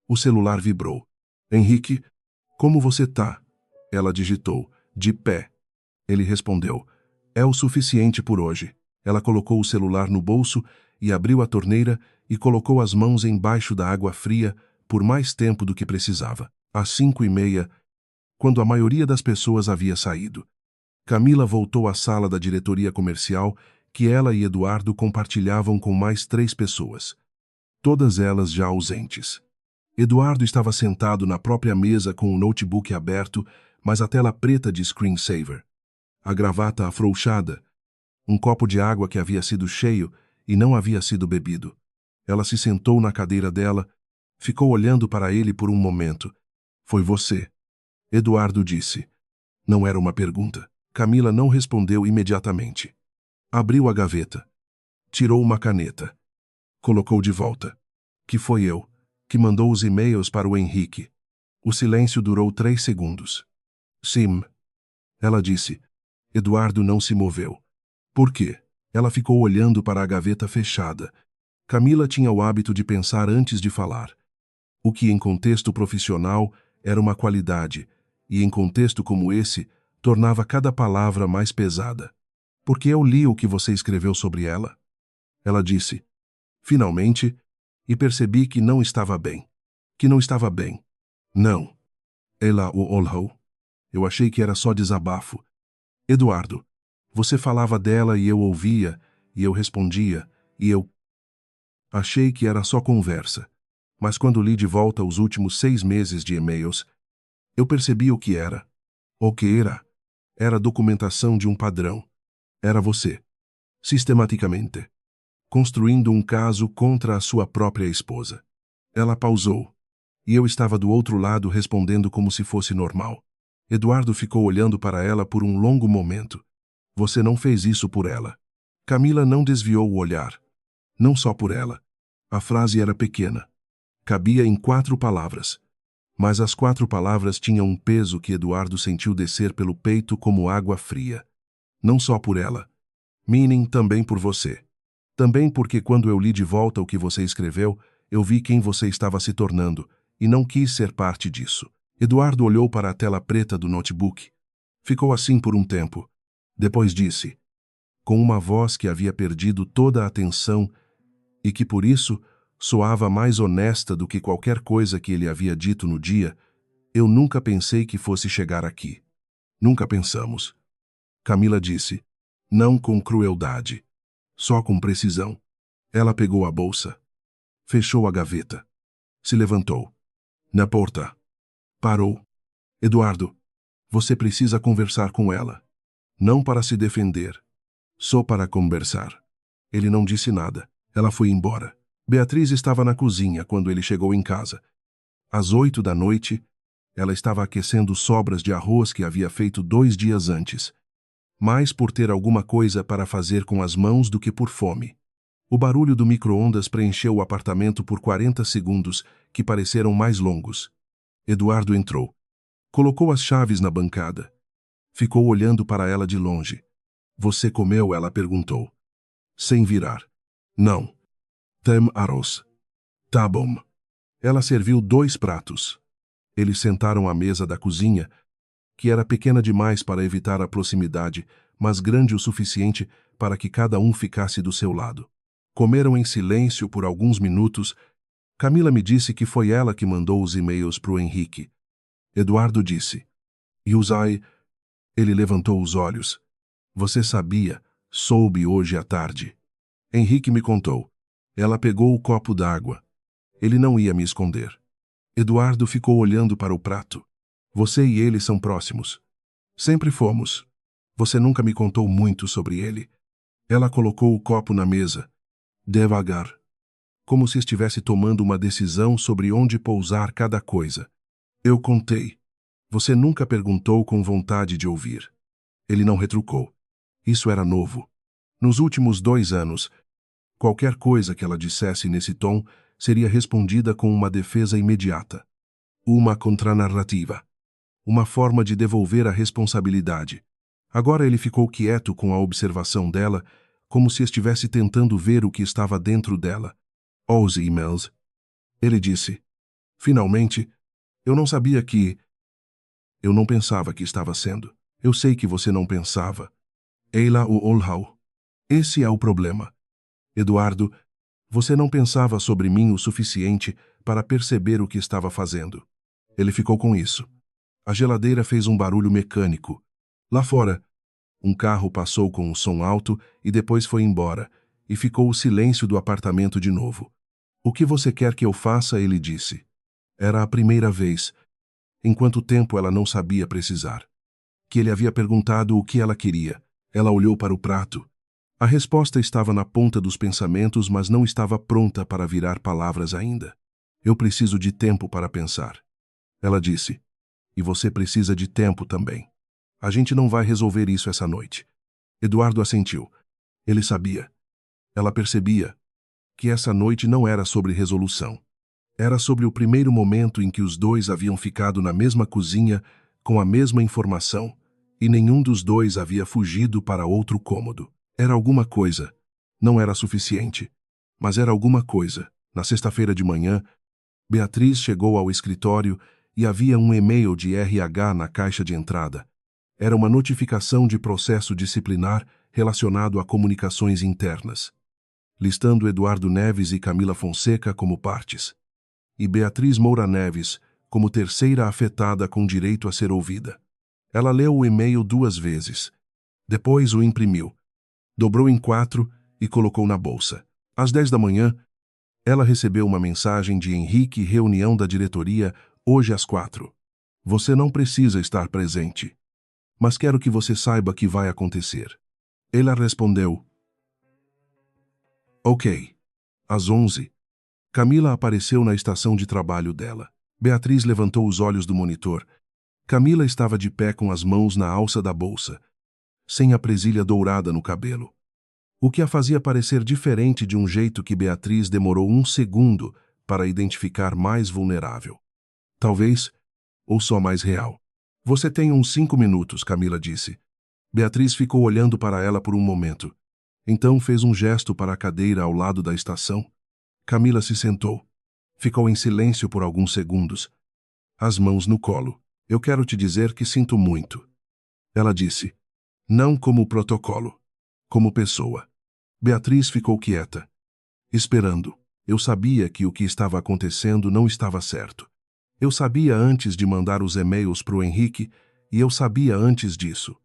O celular vibrou. Henrique, como você tá? Ela digitou, de pé. Ele respondeu, é o suficiente por hoje. Ela colocou o celular no bolso e abriu a torneira e colocou as mãos embaixo da água fria por mais tempo do que precisava. Às 5h30, quando a maioria das pessoas havia saído, Camila voltou à sala da diretoria comercial que ela e Eduardo compartilhavam com mais 3 pessoas, todas elas já ausentes. Eduardo estava sentado na própria mesa com o notebook aberto, mas a tela preta de screensaver, a gravata afrouxada, um copo de água que havia sido cheio e não havia sido bebido. Ela se sentou na cadeira dela, ficou olhando para ele por um momento. Foi você. Eduardo disse. Não era uma pergunta. Camila não respondeu imediatamente. Abriu a gaveta. Tirou uma caneta. Colocou de volta. Que foi eu, que mandou os e-mails para o Henrique. O silêncio durou 3 segundos. Sim. Ela disse. Eduardo não se moveu. Por quê? Ela ficou olhando para a gaveta fechada. Camila tinha o hábito de pensar antes de falar. O que em contexto profissional era uma qualidade, e em contexto como esse, tornava cada palavra mais pesada. Porque eu li o que você escreveu sobre ela. Ela disse, finalmente, e percebi que não estava bem. Que não estava bem. Não. Ela o olhou. Eu achei que era só desabafo. Eduardo, você falava dela e eu ouvia, e eu respondia, e eu... Achei que era só conversa. Mas quando li de volta os últimos 6 meses de e-mails, eu percebi o que era. O que era? Era documentação de um padrão. Era você. Sistematicamente. Construindo um caso contra a sua própria esposa. Ela pausou. E eu estava do outro lado respondendo como se fosse normal. Eduardo ficou olhando para ela por um longo momento. Você não fez isso por ela. Camila não desviou o olhar. Não só por ela. A frase era pequena. Cabia em 4 palavras. Mas as 4 palavras tinham um peso que Eduardo sentiu descer pelo peito como água fria. Não só por ela. Meaning também por você. Também porque quando eu li de volta o que você escreveu, eu vi quem você estava se tornando, e não quis ser parte disso. Eduardo olhou para a tela preta do notebook. Ficou assim por um tempo. Depois disse, com uma voz que havia perdido toda a atenção e que por isso soava mais honesta do que qualquer coisa que ele havia dito no dia, eu nunca pensei que fosse chegar aqui. Nunca pensamos. Camila disse, não com crueldade, só com precisão. Ela pegou a bolsa, fechou a gaveta, se levantou. Na porta. Parou. Eduardo, você precisa conversar com ela. Não para se defender, só para conversar. Ele não disse nada. Ela foi embora. Beatriz estava na cozinha quando ele chegou em casa. Às 8 da noite, ela estava aquecendo sobras de arroz que havia feito 2 dias antes. Mais por ter alguma coisa para fazer com as mãos do que por fome. O barulho do micro-ondas preencheu o apartamento por 40 segundos, que pareceram mais longos. Eduardo entrou. Colocou as chaves na bancada. Ficou olhando para ela de longe. Você comeu? Ela perguntou. Sem virar. Não. Tem arroz. Tá bom. Ela serviu 2 pratos. Eles sentaram à mesa da cozinha, que era pequena demais para evitar a proximidade, mas grande o suficiente para que cada um ficasse do seu lado. Comeram em silêncio por alguns minutos. Camila me disse que foi ela que mandou os e-mails para o Henrique. Eduardo disse. Yusai. Ele levantou os olhos. Você sabia, soube hoje à tarde. Henrique me contou. Ela pegou o copo d'água. Ele não ia me esconder. Eduardo ficou olhando para o prato. Você e ele são próximos. Sempre fomos. Você nunca me contou muito sobre ele. Ela colocou o copo na mesa, devagar, como se estivesse tomando uma decisão sobre onde pousar cada coisa. Eu contei. Você nunca perguntou com vontade de ouvir. Ele não retrucou. Isso era novo. Nos últimos 2 anos, qualquer coisa que ela dissesse nesse tom seria respondida com uma defesa imediata. Uma contranarrativa. Uma forma de devolver a responsabilidade. Agora ele ficou quieto com a observação dela, como se estivesse tentando ver o que estava dentro dela. Os e-mails. Ele disse. Finalmente, eu não sabia que... Eu não pensava que estava sendo. Eu sei que você não pensava. Eila o Olhau. Esse é o problema. Eduardo, você não pensava sobre mim o suficiente para perceber o que estava fazendo. Ele ficou com isso. A geladeira fez um barulho mecânico. Lá fora, um carro passou com um som alto e depois foi embora, e ficou o silêncio do apartamento de novo. O que você quer que eu faça? Ele disse. Era a primeira vez. Em quanto tempo ela não sabia precisar. Que ele havia perguntado o que ela queria. Ela olhou para o prato. A resposta estava na ponta dos pensamentos, mas não estava pronta para virar palavras ainda. Eu preciso de tempo para pensar. Ela disse. E você precisa de tempo também. A gente não vai resolver isso essa noite. Eduardo assentiu. Ele sabia. Ela percebia que essa noite não era sobre resolução. Era sobre o primeiro momento em que os dois haviam ficado na mesma cozinha, com a mesma informação, e nenhum dos dois havia fugido para outro cômodo. Era alguma coisa. Não era suficiente. Mas era alguma coisa. Na sexta-feira de manhã, Beatriz chegou ao escritório e havia um e-mail de RH na caixa de entrada. Era uma notificação de processo disciplinar relacionado a comunicações internas, listando Eduardo Neves e Camila Fonseca como partes, e Beatriz Moura Neves como terceira afetada com direito a ser ouvida. Ela leu o e-mail 2 vezes. Depois o imprimiu, dobrou em 4 e colocou na bolsa. Às 10 da manhã, ela recebeu uma mensagem de Henrique: reunião da diretoria, hoje às 4. Você não precisa estar presente, mas quero que você saiba que vai acontecer. Ela respondeu. Ok. Às 11, Camila apareceu na estação de trabalho dela. Beatriz levantou os olhos do monitor. Camila estava de pé com as mãos na alça da bolsa, sem a presilha dourada no cabelo, o que a fazia parecer diferente de um jeito que Beatriz demorou 1 segundo para identificar mais vulnerável. Talvez, ou só mais real. Você tem uns 5 minutos, Camila disse. Beatriz ficou olhando para ela por um momento. Então fez um gesto para a cadeira ao lado da estação. Camila se sentou. Ficou em silêncio por alguns segundos, as mãos no colo. Eu quero te dizer que sinto muito. Ela disse. Não como protocolo, como pessoa. Beatriz ficou quieta, esperando. Eu sabia que o que estava acontecendo não estava certo. Eu sabia antes de mandar os e-mails para o Henrique, e eu sabia antes disso.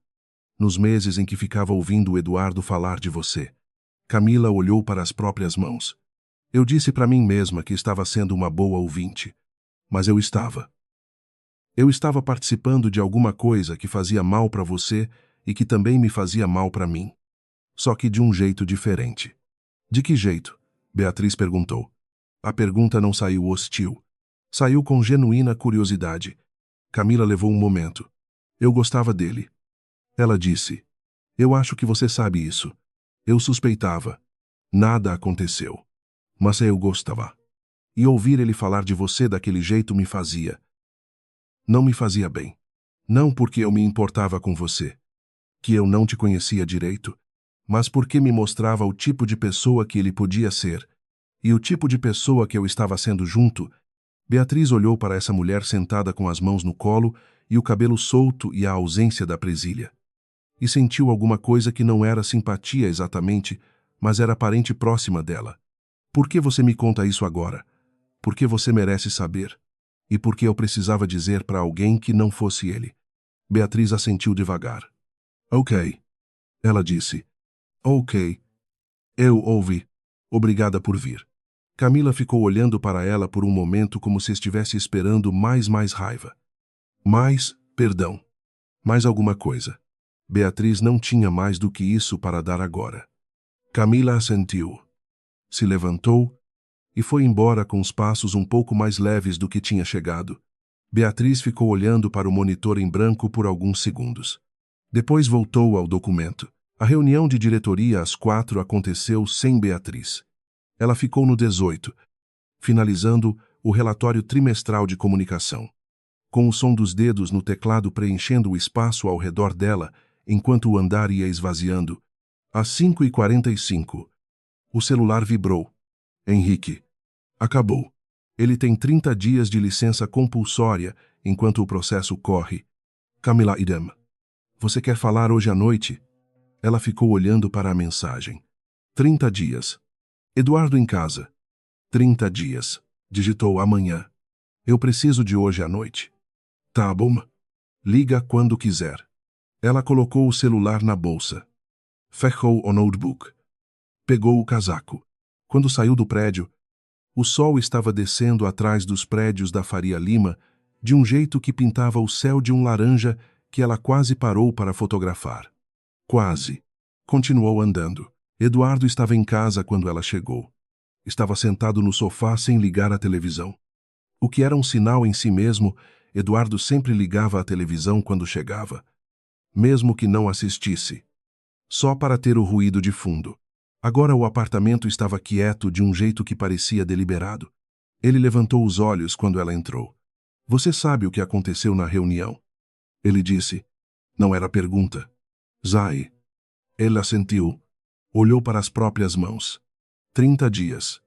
Nos meses em que ficava ouvindo o Eduardo falar de você. Camila olhou para as próprias mãos. Eu disse para mim mesma que estava sendo uma boa ouvinte. Mas eu estava. Eu estava participando de alguma coisa que fazia mal para você e que também me fazia mal para mim. Só que de um jeito diferente. De que jeito? Beatriz perguntou. A pergunta não saiu hostil. Saiu com genuína curiosidade. Camila levou um momento. Eu gostava dele. Ela disse. Eu acho que você sabe isso. Eu suspeitava. Nada aconteceu. Mas eu gostava. E ouvir ele falar de você daquele jeito me fazia. Não me fazia bem. Não porque eu me importava com você, que eu não te conhecia direito, mas porque me mostrava o tipo de pessoa que ele podia ser, e o tipo de pessoa que eu estava sendo junto. Beatriz olhou para essa mulher sentada com as mãos no colo e o cabelo solto e a ausência da presilha. E sentiu alguma coisa que não era simpatia exatamente, mas era parente próxima dela. Por que você me conta isso agora? Porque você merece saber. E porque eu precisava dizer para alguém que não fosse ele. Beatriz assentiu devagar. Ok. Ela disse. Ok. Eu ouvi. Obrigada por vir. Camila ficou olhando para ela por um momento como se estivesse esperando mais raiva. Mais perdão. Mais alguma coisa. Beatriz não tinha mais do que isso para dar agora. Camila assentiu. Se levantou e foi embora com os passos um pouco mais leves do que tinha chegado. Beatriz ficou olhando para o monitor em branco por alguns segundos. Depois voltou ao documento. A reunião de diretoria às 4 aconteceu sem Beatriz. Ela ficou no 18, finalizando o relatório trimestral de comunicação. Com o som dos dedos no teclado preenchendo o espaço ao redor dela, enquanto o andar ia esvaziando. Às 5h45, o celular vibrou. Henrique. Acabou. Ele tem 30 dias de licença compulsória enquanto o processo corre. Camila idem. Você quer falar hoje à noite? Ela ficou olhando para a mensagem. 30 dias. Eduardo em casa. 30 dias. Digitou amanhã. Eu preciso de hoje à noite. Tá bom. Liga quando quiser. Ela colocou o celular na bolsa. Fechou o notebook. Pegou o casaco. Quando saiu do prédio, o sol estava descendo atrás dos prédios da Faria Lima de um jeito que pintava o céu de um laranja que ela quase parou para fotografar. Quase. Continuou andando. Eduardo estava em casa quando ela chegou. Estava sentado no sofá sem ligar a televisão. O que era um sinal em si mesmo, Eduardo sempre ligava a televisão quando chegava. Mesmo que não assistisse. Só para ter o ruído de fundo. Agora o apartamento estava quieto de um jeito que parecia deliberado. Ele levantou os olhos quando ela entrou. Você sabe o que aconteceu na reunião? Ele disse. Não era pergunta. Zai. Ela assentiu. Olhou para as próprias mãos. 30 dias.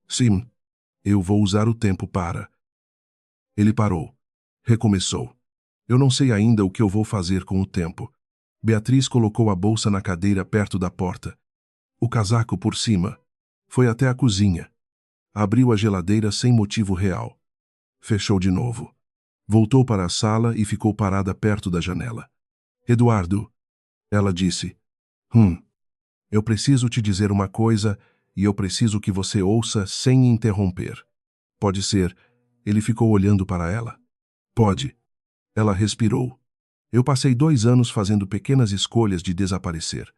Sim. Eu vou usar o tempo para... Ele parou. Recomeçou. Eu não sei ainda o que eu vou fazer com o tempo. Beatriz colocou a bolsa na cadeira perto da porta. O casaco por cima. Foi até a cozinha. Abriu a geladeira sem motivo real. Fechou de novo. Voltou para a sala e ficou parada perto da janela. Eduardo. Ela disse. Eu preciso te dizer uma coisa e eu preciso que você ouça sem interromper. Pode ser. Ele ficou olhando para ela. Pode. Ela respirou. Eu passei 2 anos fazendo pequenas escolhas de desaparecer.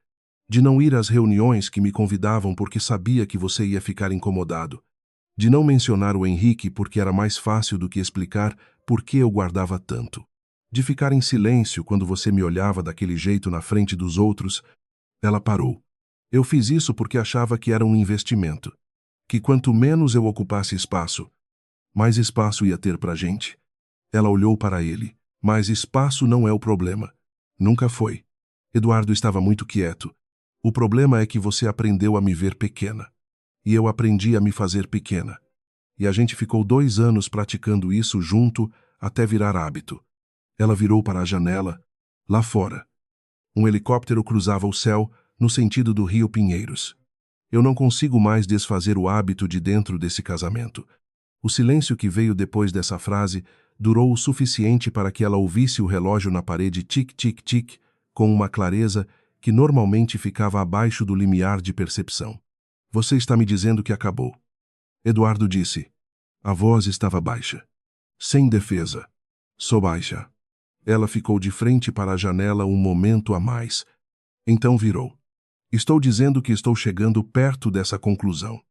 De não ir às reuniões que me convidavam porque sabia que você ia ficar incomodado. De não mencionar o Henrique porque era mais fácil do que explicar por que eu guardava tanto. De ficar em silêncio quando você me olhava daquele jeito na frente dos outros. Ela parou. Eu fiz isso porque achava que era um investimento. Que quanto menos eu ocupasse espaço, mais espaço ia ter pra gente. Ela olhou para ele. Mas espaço não é o problema. Nunca foi. Eduardo estava muito quieto. O problema é que você aprendeu a me ver pequena. E eu aprendi a me fazer pequena. E a gente ficou 2 anos praticando isso junto até virar hábito. Ela virou para a janela, lá fora. Um helicóptero cruzava o céu no sentido do Rio Pinheiros. Eu não consigo mais desfazer o hábito de dentro desse casamento. O silêncio que veio depois dessa frase durou o suficiente para que ela ouvisse o relógio na parede tic-tic-tic com uma clareza que normalmente ficava abaixo do limiar de percepção. Você está me dizendo que acabou. Eduardo disse. A voz estava baixa. Sem defesa. Sou baixa. Ela ficou de frente para a janela um momento a mais. Então virou. Estou dizendo que estou chegando perto dessa conclusão.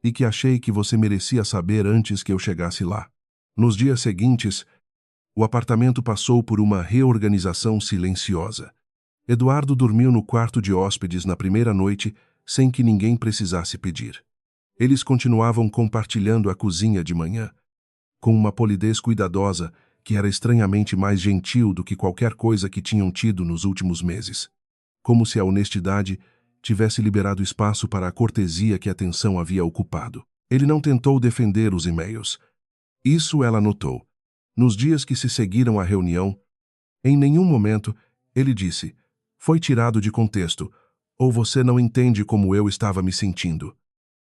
E que achei que você merecia saber antes que eu chegasse lá. Nos dias seguintes, o apartamento passou por uma reorganização silenciosa. Eduardo dormiu no quarto de hóspedes na primeira noite sem que ninguém precisasse pedir. Eles continuavam compartilhando a cozinha de manhã, com uma polidez cuidadosa que era estranhamente mais gentil do que qualquer coisa que tinham tido nos últimos meses. Como se a honestidade tivesse liberado espaço para a cortesia que a tensão havia ocupado. Ele não tentou defender os e-mails. Isso ela notou. Nos dias que se seguiram à reunião, em nenhum momento, ele disse, foi tirado de contexto, ou você não entende como eu estava me sentindo.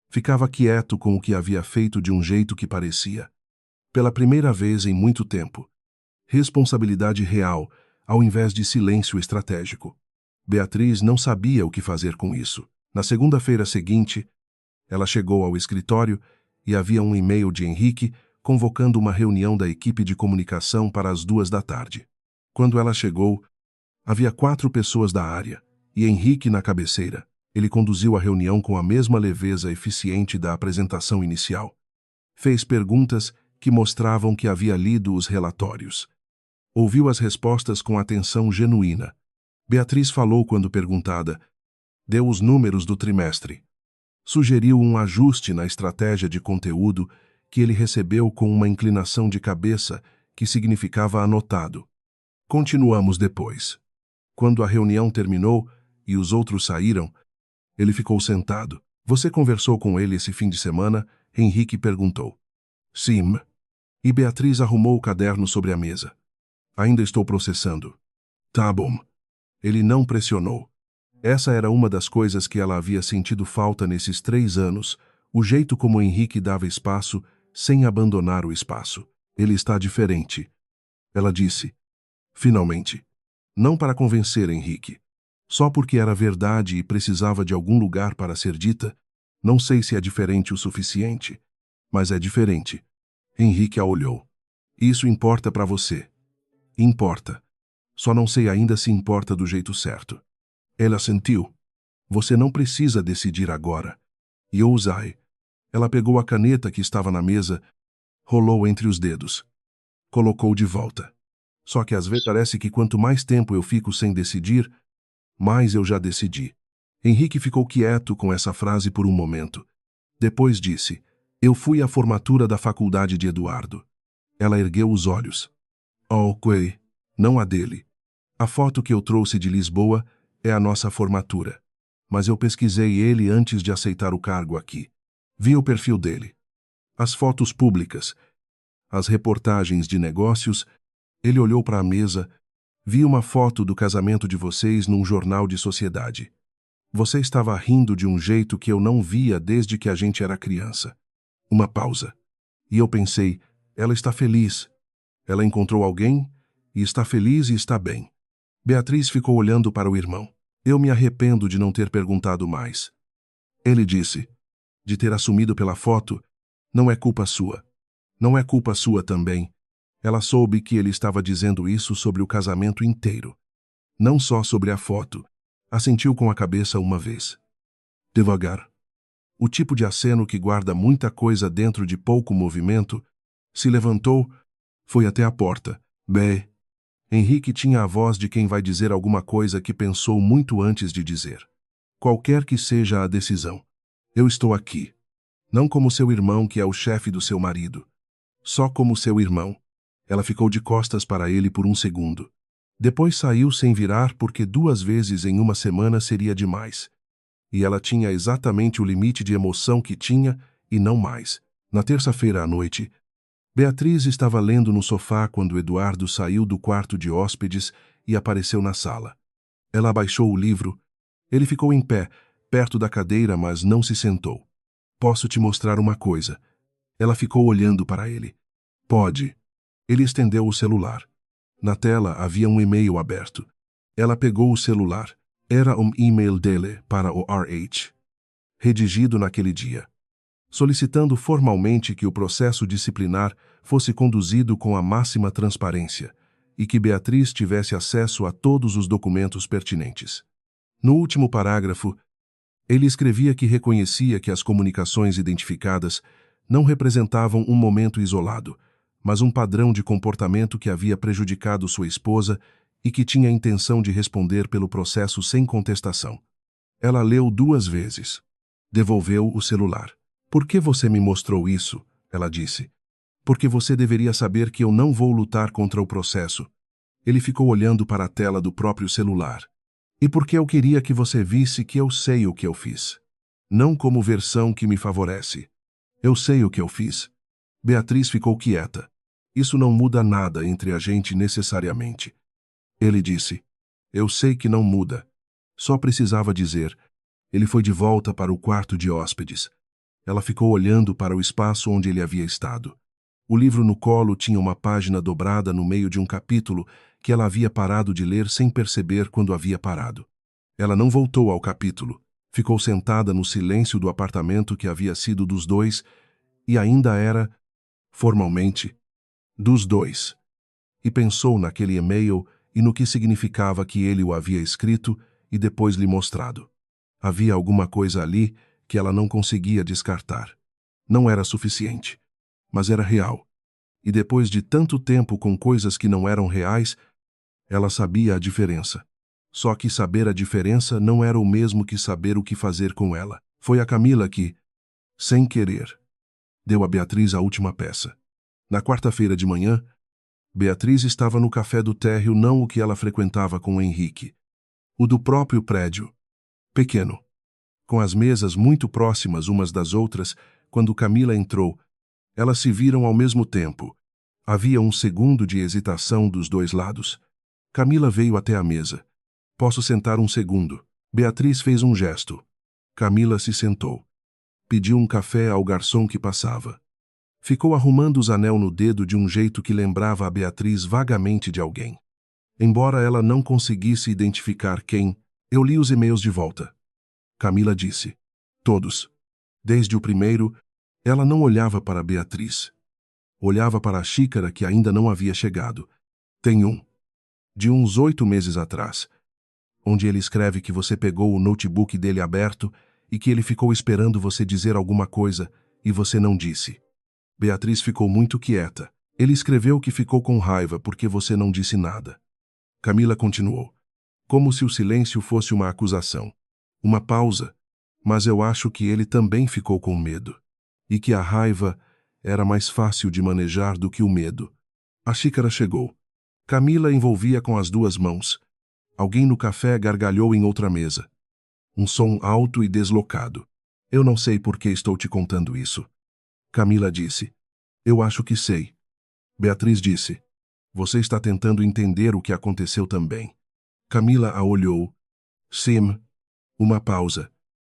Ficava quieto com o que havia feito de um jeito que parecia. Pela primeira vez em muito tempo. Responsabilidade real, ao invés de silêncio estratégico. Beatriz não sabia o que fazer com isso. Na segunda-feira seguinte, ela chegou ao escritório e havia um e-mail de Henrique convocando uma reunião da equipe de comunicação para as 2 da tarde. Quando ela chegou, havia 4 pessoas da área, e Henrique na cabeceira. Ele conduziu a reunião com a mesma leveza eficiente da apresentação inicial. Fez perguntas que mostravam que havia lido os relatórios. Ouviu as respostas com atenção genuína. Beatriz falou quando perguntada. Deu os números do trimestre. Sugeriu um ajuste na estratégia de conteúdo que ele recebeu com uma inclinação de cabeça que significava anotado. Continuamos depois. Quando a reunião terminou e os outros saíram, ele ficou sentado. Você conversou com ele esse fim de semana? Henrique perguntou. Sim. E Beatriz arrumou o caderno sobre a mesa. Ainda estou processando. Tá bom. Ele não pressionou. Essa era uma das coisas que ela havia sentido falta nesses 3 anos, o jeito como Henrique dava espaço sem abandonar o espaço. Ele está diferente. Ela disse. Finalmente. Não para convencer Henrique. Só porque era verdade e precisava de algum lugar para ser dita. Não sei se é diferente o suficiente, mas é diferente. Henrique a olhou. Isso importa para você. Importa. Só não sei ainda se importa do jeito certo. Ela sentiu. Você não precisa decidir agora. E ousai. Ela pegou a caneta que estava na mesa, rolou entre os dedos. Colocou de volta. Só que às vezes parece que quanto mais tempo eu fico sem decidir, mais eu já decidi. Henrique ficou quieto com essa frase por um momento. Depois disse, eu fui à formatura da faculdade de Eduardo. Ela ergueu os olhos. Ok, não a dele. A foto que eu trouxe de Lisboa é a nossa formatura. Mas eu pesquisei ele antes de aceitar o cargo aqui. Vi o perfil dele. As fotos públicas. As reportagens de negócios. Ele olhou para a mesa. Vi uma foto do casamento de vocês num jornal de sociedade. Você estava rindo de um jeito que eu não via desde que a gente era criança. Uma pausa. E eu pensei, ela está feliz. Ela encontrou alguém e está feliz e está bem. Beatriz ficou olhando para o irmão. Eu me arrependo de não ter perguntado mais. Ele disse, de ter assumido pela foto, não é culpa sua. Não é culpa sua também. Ela soube que ele estava dizendo isso sobre o casamento inteiro. Não só sobre a foto. Assentiu com a cabeça uma vez. Devagar. O tipo de aceno que guarda muita coisa dentro de pouco movimento, se levantou, foi até a porta. Bem, Henrique tinha a voz de quem vai dizer alguma coisa que pensou muito antes de dizer. Qualquer que seja a decisão. Eu estou aqui. Não como seu irmão que é o chefe do seu marido. Só como seu irmão. Ela ficou de costas para ele por um segundo. Depois saiu sem virar porque 2 vezes em uma semana seria demais. E ela tinha exatamente o limite de emoção que tinha e não mais. Na terça-feira à noite, Beatriz estava lendo no sofá quando Eduardo saiu do quarto de hóspedes e apareceu na sala. Ela abaixou o livro. Ele ficou em pé, perto da cadeira, mas não se sentou. Posso te mostrar uma coisa. Ela ficou olhando para ele. Pode. Ele estendeu o celular. Na tela havia um e-mail aberto. Ela pegou o celular. Era um e-mail dele para o RH. Redigido naquele dia. Solicitando formalmente que o processo disciplinar fosse conduzido com a máxima transparência e que Beatriz tivesse acesso a todos os documentos pertinentes. No último parágrafo, ele escrevia que reconhecia que as comunicações identificadas não representavam um momento isolado, mas um padrão de comportamento que havia prejudicado sua esposa e que tinha a intenção de responder pelo processo sem contestação. Ela leu 2 vezes. Devolveu o celular. Por que você me mostrou isso? Ela disse. Porque você deveria saber que eu não vou lutar contra o processo. Ele ficou olhando para a tela do próprio celular. E porque eu queria que você visse que eu sei o que eu fiz. Não como versão que me favorece. Eu sei o que eu fiz. Beatriz ficou quieta. Isso não muda nada entre a gente necessariamente. Ele disse. Eu sei que não muda. Só precisava dizer. Ele foi de volta para o quarto de hóspedes. Ela ficou olhando para o espaço onde ele havia estado. O livro no colo tinha uma página dobrada no meio de um capítulo que ela havia parado de ler sem perceber quando havia parado. Ela não voltou ao capítulo. Ficou sentada no silêncio do apartamento que havia sido dos dois E ainda era, formalmente, dos dois. E pensou naquele e-mail e no que significava que ele o havia escrito e depois lhe mostrado. Havia alguma coisa ali que ela não conseguia descartar. Não era suficiente, mas era real. E depois de tanto tempo com coisas que não eram reais, ela sabia a diferença. Só que saber a diferença não era o mesmo que saber o que fazer com ela. Foi a Camila que, sem querer, deu a Beatriz a última peça. Na quarta-feira de manhã, Beatriz estava no café do térreo, não o que ela frequentava com o Henrique, o do próprio prédio, pequeno, com as mesas muito próximas umas das outras. Quando Camila entrou, elas se viram ao mesmo tempo. Havia um segundo de hesitação dos dois lados. Camila veio até a mesa. Posso sentar um segundo? Beatriz fez um gesto. Camila se sentou. Pediu um café ao garçom que passava. Ficou arrumando os anel no dedo de um jeito que lembrava a Beatriz vagamente de alguém. Embora ela não conseguisse identificar quem, eu li os e-mails de volta. Camila disse. Todos. Desde o primeiro, ela não olhava para Beatriz. Olhava para a xícara que ainda não havia chegado. Tem um. De uns 8 meses atrás, onde ele escreve que você pegou o notebook dele aberto e que ele ficou esperando você dizer alguma coisa e você não disse. Beatriz ficou muito quieta. Ele escreveu que ficou com raiva porque você não disse nada. Camila continuou, como se o silêncio fosse uma acusação. Uma pausa, mas eu acho que ele também ficou com medo. E que a raiva era mais fácil de manejar do que o medo. A xícara chegou. Camila envolvia com as 2 mãos. Alguém no café gargalhou em outra mesa. Um som alto e deslocado. Eu não sei por que estou te contando isso. Camila disse. Eu acho que sei. Beatriz disse. Você está tentando entender o que aconteceu também. Camila a olhou. Sim. Uma pausa.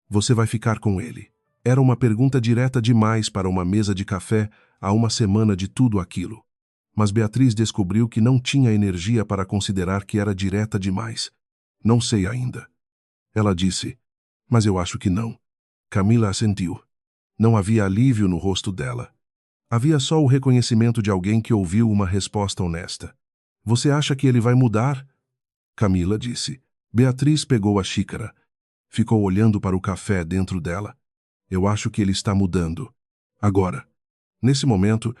Você vai ficar com ele. Era uma pergunta direta demais para uma mesa de café a uma semana de tudo aquilo. Mas Beatriz descobriu que não tinha energia para considerar que era direta demais. Não sei ainda. Ela disse, mas eu acho que não. Camila assentiu. Não havia alívio no rosto dela. Havia só o reconhecimento de alguém que ouviu uma resposta honesta. Você acha que ele vai mudar? Camila disse. Beatriz pegou a xícara. Ficou olhando para o café dentro dela. Eu acho que ele está mudando. Agora. Nesse momento,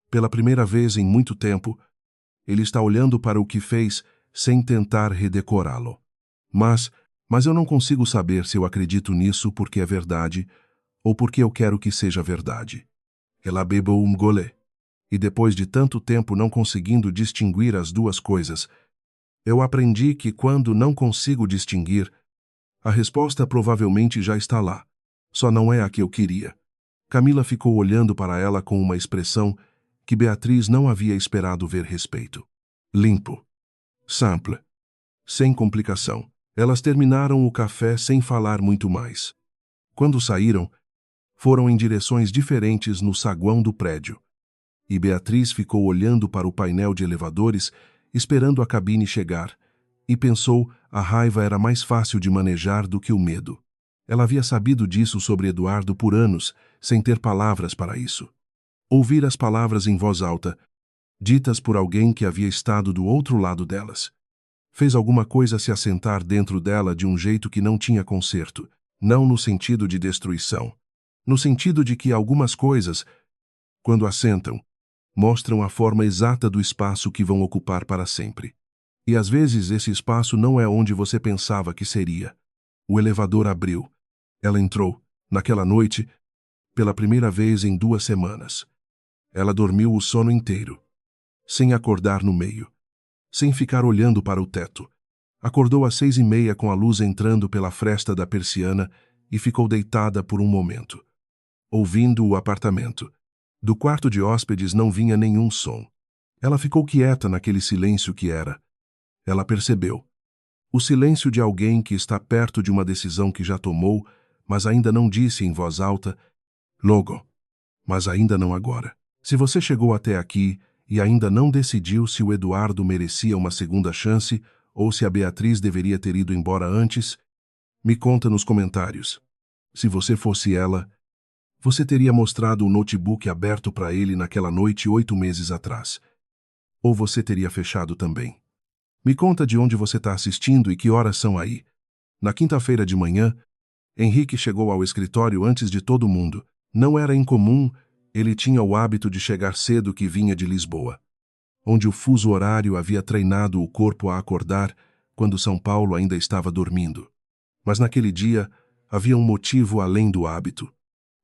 pela primeira vez em muito tempo, ele está olhando para o que fez sem tentar redecorá-lo. Mas eu não consigo saber se eu acredito nisso porque é verdade ou porque eu quero que seja verdade. Ela bebeu um gole. E depois de tanto tempo não conseguindo distinguir as duas coisas, eu aprendi que quando não consigo distinguir, a resposta provavelmente já está lá. Só não é a que eu queria. Camila ficou olhando para ela com uma expressão que Beatriz não havia esperado ver respeito. Limpo. Simple. Sem complicação. Elas terminaram o café sem falar muito mais. Quando saíram, foram em direções diferentes no saguão do prédio. E Beatriz ficou olhando para o painel de elevadores, esperando a cabine chegar, e pensou a raiva era mais fácil de manejar do que o medo. Ela havia sabido disso sobre Eduardo por anos, sem ter palavras para isso. Ouvir as palavras em voz alta, ditas por alguém que havia estado do outro lado delas, fez alguma coisa se assentar dentro dela de um jeito que não tinha conserto, não no sentido de destruição, no sentido de que algumas coisas, quando assentam, mostram a forma exata do espaço que vão ocupar para sempre. E às vezes esse espaço não é onde você pensava que seria. O elevador abriu. Ela entrou, naquela noite, pela primeira vez em 2 semanas. Ela dormiu o sono inteiro, sem acordar no meio, sem ficar olhando para o teto. Acordou às 6h30 com a luz entrando pela fresta da persiana e ficou deitada por um momento, ouvindo o apartamento. Do quarto de hóspedes não vinha nenhum som. Ela ficou quieta naquele silêncio que era. Ela percebeu. O silêncio de alguém que está perto de uma decisão que já tomou, mas ainda não disse em voz alta, logo, mas ainda não agora. Se você chegou até aqui e ainda não decidiu se o Eduardo merecia uma segunda chance ou se a Beatriz deveria ter ido embora antes, me conta nos comentários. Se você fosse ela, Você teria mostrado o notebook aberto para ele naquela noite 8 meses atrás. Ou você teria fechado também. Me conta de onde você está assistindo e que horas são aí. Na quinta-feira de manhã, Henrique chegou ao escritório antes de todo mundo. Não era incomum, ele tinha o hábito de chegar cedo que vinha de Lisboa, onde o fuso horário havia treinado o corpo a acordar quando São Paulo ainda estava dormindo. Mas naquele dia, havia um motivo além do hábito.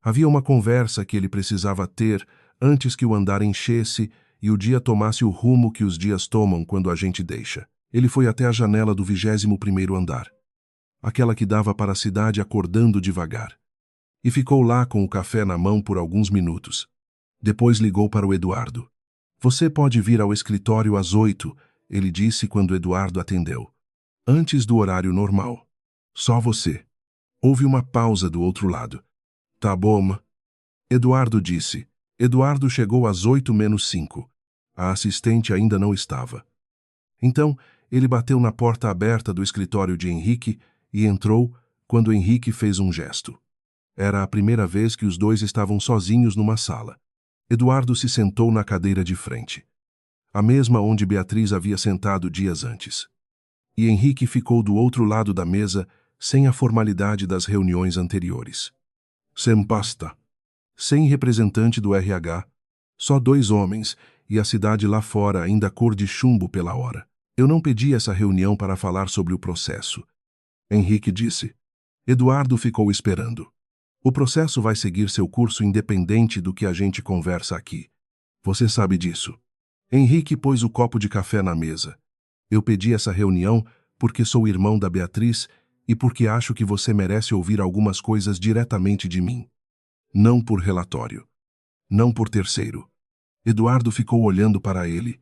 Havia uma conversa que ele precisava ter antes que o andar enchesse e o dia tomasse o rumo que os dias tomam quando a gente deixa. Ele foi até a janela do 21º andar, aquela que dava para a cidade acordando devagar, e ficou lá com o café na mão por alguns minutos. Depois ligou para o Eduardo. Você pode vir ao escritório às 8, ele disse quando Eduardo atendeu. Antes do horário normal. Só você. Houve uma pausa do outro lado. Tá bom. Eduardo disse. Eduardo chegou às 8 menos 5. A assistente ainda não estava. Então, ele bateu na porta aberta do escritório de Henrique e entrou quando Henrique fez um gesto. Era a primeira vez que os dois estavam sozinhos numa sala. Eduardo se sentou na cadeira de frente, a mesma onde Beatriz havia sentado dias antes. E Henrique ficou do outro lado da mesa, sem a formalidade das reuniões anteriores. Sem pasta. Sem representante do RH. Só 2 homens, e a cidade lá fora ainda cor de chumbo pela hora. Eu não pedi essa reunião para falar sobre o processo. Henrique disse. Eduardo ficou esperando. O processo vai seguir seu curso independente do que a gente conversa aqui. Você sabe disso. Henrique pôs o copo de café na mesa. Eu pedi essa reunião porque sou irmão da Beatriz e porque acho que você merece ouvir algumas coisas diretamente de mim. Não por relatório. Não por terceiro. Eduardo ficou olhando para ele.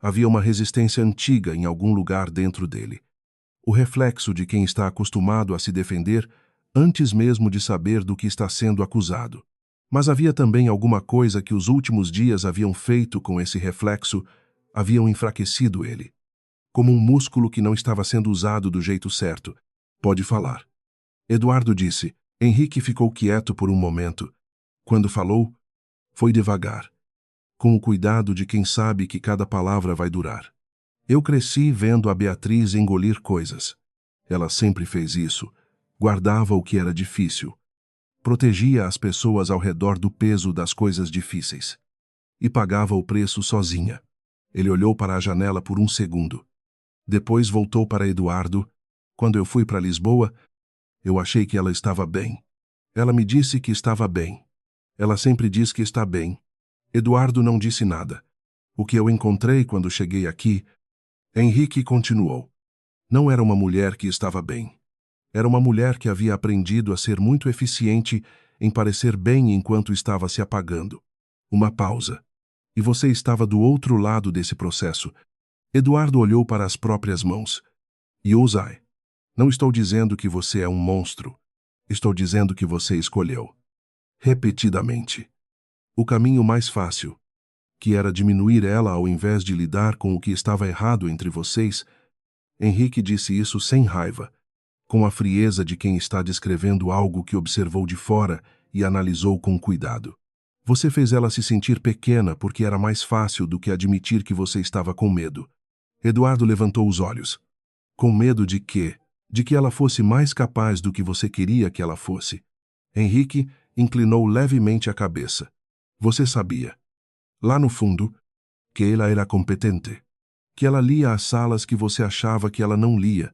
Havia uma resistência antiga em algum lugar dentro dele. O reflexo de quem está acostumado a se defender antes mesmo de saber do que está sendo acusado. Mas havia também alguma coisa que os últimos dias haviam feito com esse reflexo, haviam enfraquecido ele. Como um músculo que não estava sendo usado do jeito certo. Pode falar. Eduardo disse. Henrique ficou quieto por um momento. Quando falou, foi devagar, com o cuidado de quem sabe que cada palavra vai durar. Eu cresci vendo a Beatriz engolir coisas. Ela sempre fez isso. Guardava o que era difícil. Protegia as pessoas ao redor do peso das coisas difíceis. E pagava o preço sozinha. Ele olhou para a janela por um segundo. Depois voltou para Eduardo. Quando eu fui para Lisboa, eu achei que ela estava bem. Ela me disse que estava bem. Ela sempre diz que está bem. Eduardo não disse nada. O que eu encontrei quando cheguei aqui... Henrique continuou. Não era uma mulher que estava bem. Era uma mulher que havia aprendido a ser muito eficiente em parecer bem enquanto estava se apagando. Uma pausa. E você estava do outro lado desse processo. Eduardo olhou para as próprias mãos. Yosai, não estou dizendo que você é um monstro. Estou dizendo que você escolheu. Repetidamente. O caminho mais fácil, que era diminuir ela ao invés de lidar com o que estava errado entre vocês. Henrique disse isso sem raiva, com a frieza de quem está descrevendo algo que observou de fora e analisou com cuidado. Você fez ela se sentir pequena porque era mais fácil do que admitir que você estava com medo. Eduardo levantou os olhos. Com medo de quê? De que ela fosse mais capaz do que você queria que ela fosse. Henrique inclinou levemente a cabeça. Você sabia, lá no fundo, que ela era competente, que ela lia as salas que você achava que ela não lia,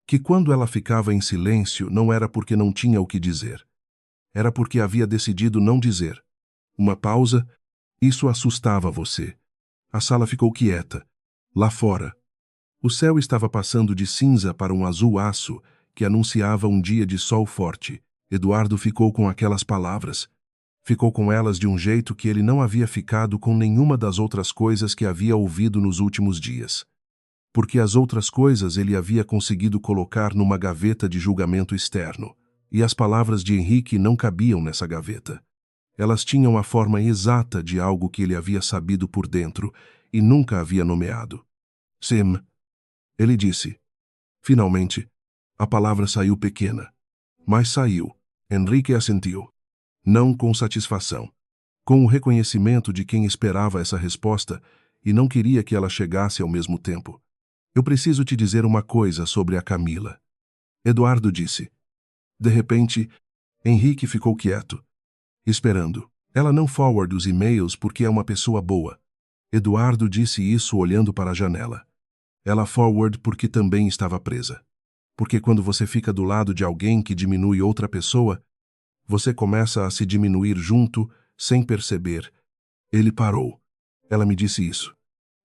que quando ela ficava em silêncio não era porque não tinha o que dizer. Era porque havia decidido não dizer. Uma pausa, isso assustava você. A sala ficou quieta. Lá fora, o céu estava passando de cinza para um azul aço que anunciava um dia de sol forte. Eduardo ficou com aquelas palavras. Ficou com elas de um jeito que ele não havia ficado com nenhuma das outras coisas que havia ouvido nos últimos dias. Porque as outras coisas ele havia conseguido colocar numa gaveta de julgamento externo, e as palavras de Henrique não cabiam nessa gaveta. Elas tinham a forma exata de algo que ele havia sabido por dentro e nunca havia nomeado. Sim, ele disse. Finalmente, a palavra saiu pequena. Mas saiu. Henrique assentiu. Não com satisfação. Com o reconhecimento de quem esperava essa resposta e não queria que ela chegasse ao mesmo tempo. Eu preciso te dizer uma coisa sobre a Camila. Eduardo disse. De repente, Henrique ficou quieto, esperando. Ela não forward os e-mails porque é uma pessoa boa. Eduardo disse isso olhando para a janela. Ela forward porque também estava presa. Porque quando você fica do lado de alguém que diminui outra pessoa, você começa a se diminuir junto, sem perceber. Ele parou. Ela me disse isso.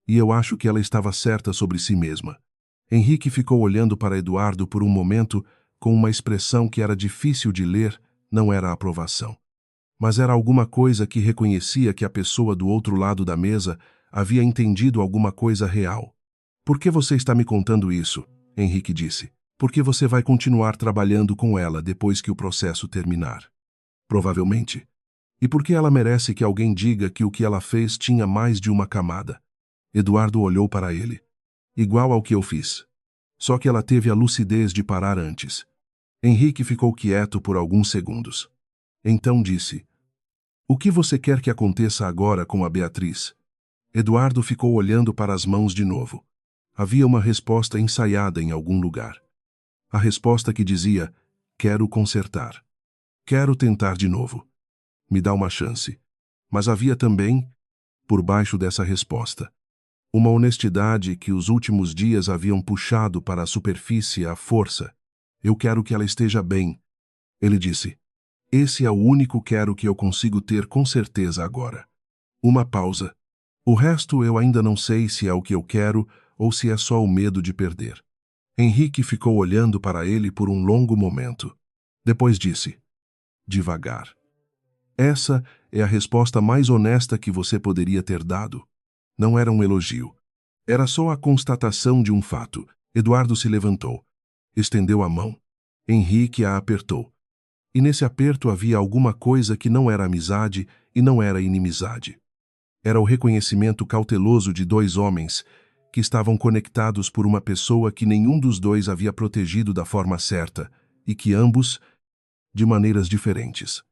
E eu acho que ela estava certa sobre si mesma. Henrique ficou olhando para Eduardo por um momento, com uma expressão que era difícil de ler, não era aprovação. Mas era alguma coisa que reconhecia que a pessoa do outro lado da mesa havia entendido alguma coisa real. Por que você está me contando isso? Henrique disse. Porque você vai continuar trabalhando com ela depois que o processo terminar. Provavelmente. E porque ela merece que alguém diga que o que ela fez tinha mais de uma camada. Eduardo olhou para ele. Igual ao que eu fiz. Só que ela teve a lucidez de parar antes. Henrique ficou quieto por alguns segundos. Então disse: O que você quer que aconteça agora com a Beatriz? Eduardo ficou olhando para as mãos de novo. Havia uma resposta ensaiada em algum lugar. A resposta que dizia: quero consertar. Quero tentar de novo. Me dá uma chance. Mas havia também, por baixo dessa resposta, uma honestidade que os últimos dias haviam puxado para a superfície à força. Eu quero que ela esteja bem. Ele disse. Esse é o único quero que eu consigo ter com certeza agora. Uma pausa. O resto eu ainda não sei se é o que eu quero ou se é só o medo de perder. Henrique ficou olhando para ele por um longo momento. Depois disse, devagar. Essa é a resposta mais honesta que você poderia ter dado. Não era um elogio. Era só a constatação de um fato. Eduardo se levantou. Estendeu a mão. Henrique a apertou. E nesse aperto havia alguma coisa que não era amizade e não era inimizade. Era o reconhecimento cauteloso de dois homens que estavam conectados por uma pessoa que nenhum dos dois havia protegido da forma certa e que ambos, de maneiras diferentes,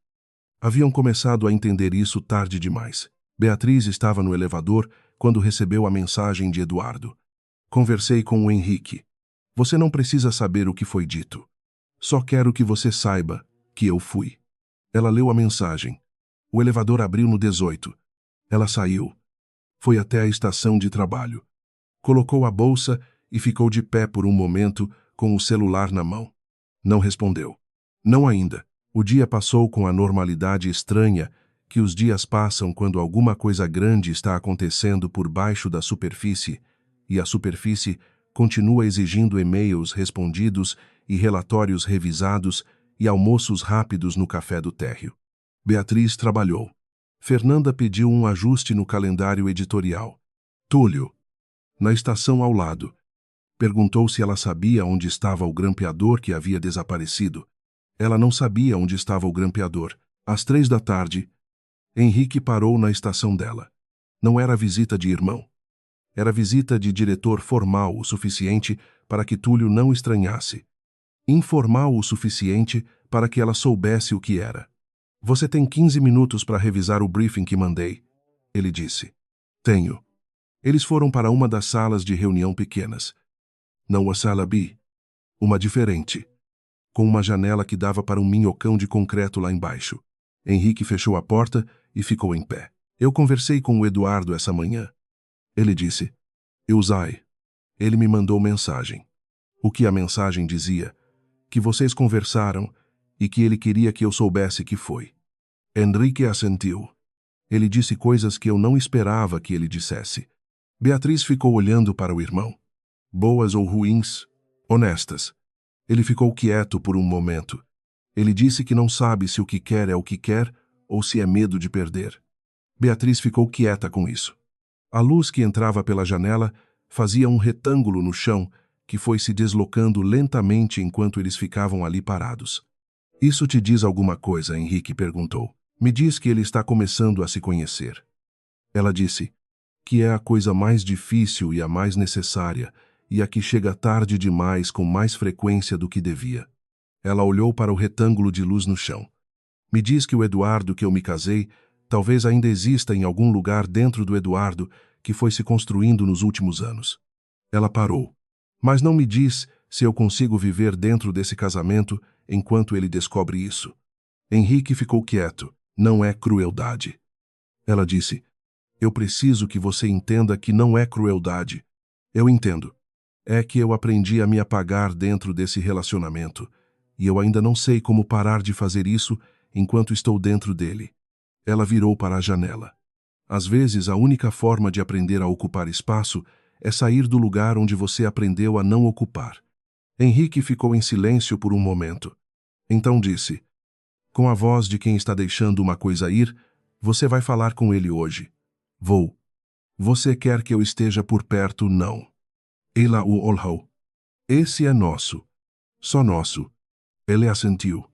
haviam começado a entender isso tarde demais. Beatriz estava no elevador quando recebeu a mensagem de Eduardo. Conversei com o Henrique. Você não precisa saber o que foi dito. Só quero que você saiba que eu fui. Ela leu a mensagem. O elevador abriu no 18. Ela saiu. Foi até a estação de trabalho. Colocou a bolsa e ficou de pé por um momento com o celular na mão. Não respondeu. Não ainda. O dia passou com a normalidade estranha que os dias passam quando alguma coisa grande está acontecendo por baixo da superfície e a superfície continua exigindo e-mails respondidos e relatórios revisados e almoços rápidos no café do térreo. Beatriz trabalhou. Fernanda pediu um ajuste no calendário editorial. Túlio, na estação ao lado, perguntou se ela sabia onde estava o grampeador que havia desaparecido. Ela não sabia onde estava o grampeador. Às 3 da tarde, Henrique parou na estação dela. Não era visita de irmão. Era visita de diretor formal o suficiente para que Túlio não estranhasse. Informal o suficiente para que ela soubesse o que era. Você tem 15 minutos para revisar o briefing que mandei, ele disse. Tenho. Eles foram para uma das salas de reunião pequenas. Não a sala B. Uma diferente. Com uma janela que dava para um minhocão de concreto lá embaixo. Henrique fechou a porta e ficou em pé. Eu conversei com o Eduardo essa manhã. Ele disse. Eusai. Ele me mandou mensagem. O que a mensagem dizia? Que vocês conversaram e que ele queria que eu soubesse que foi. Henrique assentiu. Ele disse coisas que eu não esperava que ele dissesse. Beatriz ficou olhando para o irmão. Boas ou ruins? Honestas. Ele ficou quieto por um momento. Ele disse que não sabe se o que quer é o que quer ou se é medo de perder. Beatriz ficou quieta com isso. A luz que entrava pela janela fazia um retângulo no chão que foi se deslocando lentamente enquanto eles ficavam ali parados. Isso te diz alguma coisa? Henrique perguntou. Me diz que ele está começando a se conhecer. Ela disse que é a coisa mais difícil e a mais necessária e a que chega tarde demais com mais frequência do que devia. Ela olhou para o retângulo de luz no chão. Me diz que o Eduardo que eu me casei talvez ainda exista em algum lugar dentro do Eduardo que foi se construindo nos últimos anos. Ela parou. Mas não me diz se eu consigo viver dentro desse casamento enquanto ele descobre isso. Henrique ficou quieto. Não é crueldade. Ela disse: eu preciso que você entenda que não é crueldade. Eu entendo. É que eu aprendi a me apagar dentro desse relacionamento, e eu ainda não sei como parar de fazer isso enquanto estou dentro dele. Ela virou para a janela. Às vezes, a única forma de aprender a ocupar espaço é sair do lugar onde você aprendeu a não ocupar. Henrique ficou em silêncio por um momento. Então disse, com a voz de quem está deixando uma coisa ir, você vai falar com ele hoje. Vou. Você quer que eu esteja por perto? Não. Ela o olhou. Esse é nosso. Só nosso. Ele assentiu.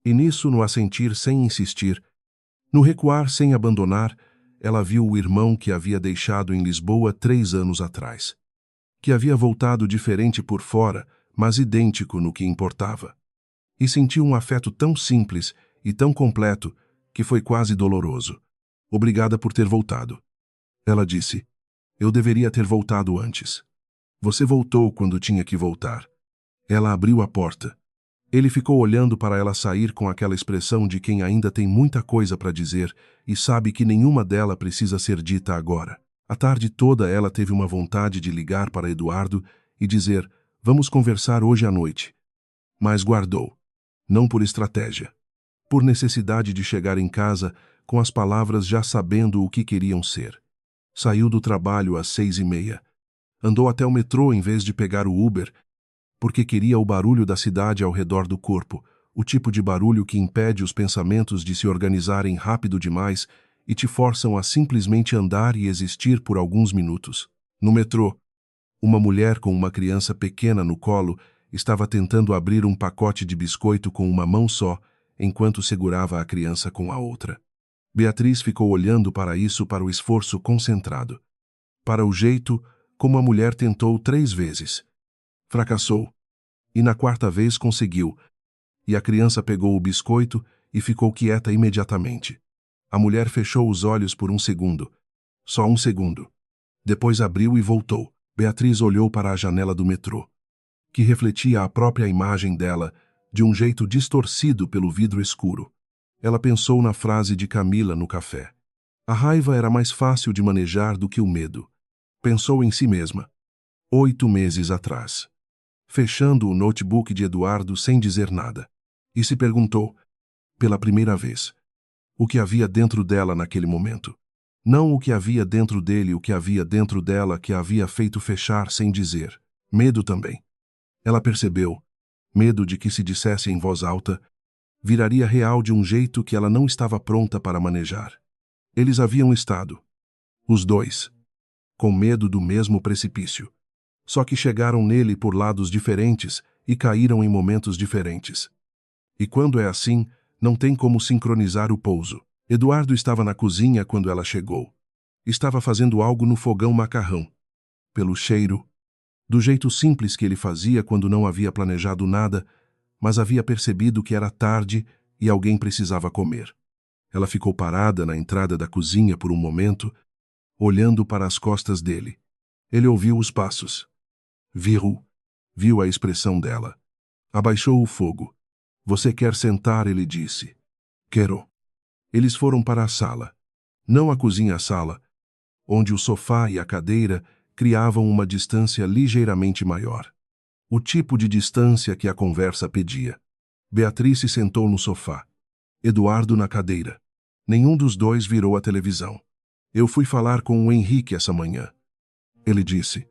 E nisso, no assentir sem insistir, no recuar sem abandonar, ela viu o irmão que havia deixado em Lisboa 3 anos atrás. Que havia voltado diferente por fora, mas idêntico no que importava. E sentiu um afeto tão simples e tão completo que foi quase doloroso. Obrigada por ter voltado. Ela disse, eu deveria ter voltado antes. Você voltou quando tinha que voltar. Ela abriu a porta. Ele ficou olhando para ela sair com aquela expressão de quem ainda tem muita coisa para dizer e sabe que nenhuma dela precisa ser dita agora. A tarde toda ela teve uma vontade de ligar para Eduardo e dizer, vamos conversar hoje à noite. Mas guardou. Não por estratégia. Por necessidade de chegar em casa com as palavras já sabendo o que queriam ser. Saiu do trabalho às 6h30. Andou até o metrô em vez de pegar o Uber, porque queria o barulho da cidade ao redor do corpo, o tipo de barulho que impede os pensamentos de se organizarem rápido demais e te forçam a simplesmente andar e existir por alguns minutos. No metrô, uma mulher com uma criança pequena no colo estava tentando abrir um pacote de biscoito com uma mão só, enquanto segurava a criança com a outra. Beatriz ficou olhando para isso, para o esforço concentrado. Para o jeito como a mulher tentou 3 vezes. Fracassou. E na 4ª vez conseguiu. E a criança pegou o biscoito e ficou quieta imediatamente. A mulher fechou os olhos por um segundo. Só um segundo. Depois abriu e voltou. Beatriz olhou para a janela do metrô, que refletia a própria imagem dela, de um jeito distorcido pelo vidro escuro. Ela pensou na frase de Camila no café. A raiva era mais fácil de manejar do que o medo. Pensou em si mesma. 8 meses atrás. Fechando o notebook de Eduardo sem dizer nada. E se perguntou, pela primeira vez, o que havia dentro dela naquele momento. Não o que havia dentro dele, o que havia dentro dela que a havia feito fechar sem dizer. Medo também. Ela percebeu. Medo de que se dissesse em voz alta, viraria real de um jeito que ela não estava pronta para manejar. Eles haviam estado. Os dois. Com medo do mesmo precipício. Só que chegaram nele por lados diferentes e caíram em momentos diferentes. E quando é assim, não tem como sincronizar o pouso. Eduardo estava na cozinha quando ela chegou. Estava fazendo algo no fogão macarrão. Pelo cheiro, do jeito simples que ele fazia quando não havia planejado nada, mas havia percebido que era tarde e alguém precisava comer. Ela ficou parada na entrada da cozinha por um momento, olhando para as costas dele. Ele ouviu os passos. Viu a expressão dela. Abaixou o fogo. Você quer sentar? Ele disse. Quero. Eles foram para a sala. Não a cozinha, a sala, onde o sofá e a cadeira criavam uma distância ligeiramente maior. O tipo de distância que a conversa pedia. Beatriz se sentou no sofá. Eduardo na cadeira. Nenhum dos dois virou a televisão. Eu fui falar com o Henrique essa manhã. Ele disse.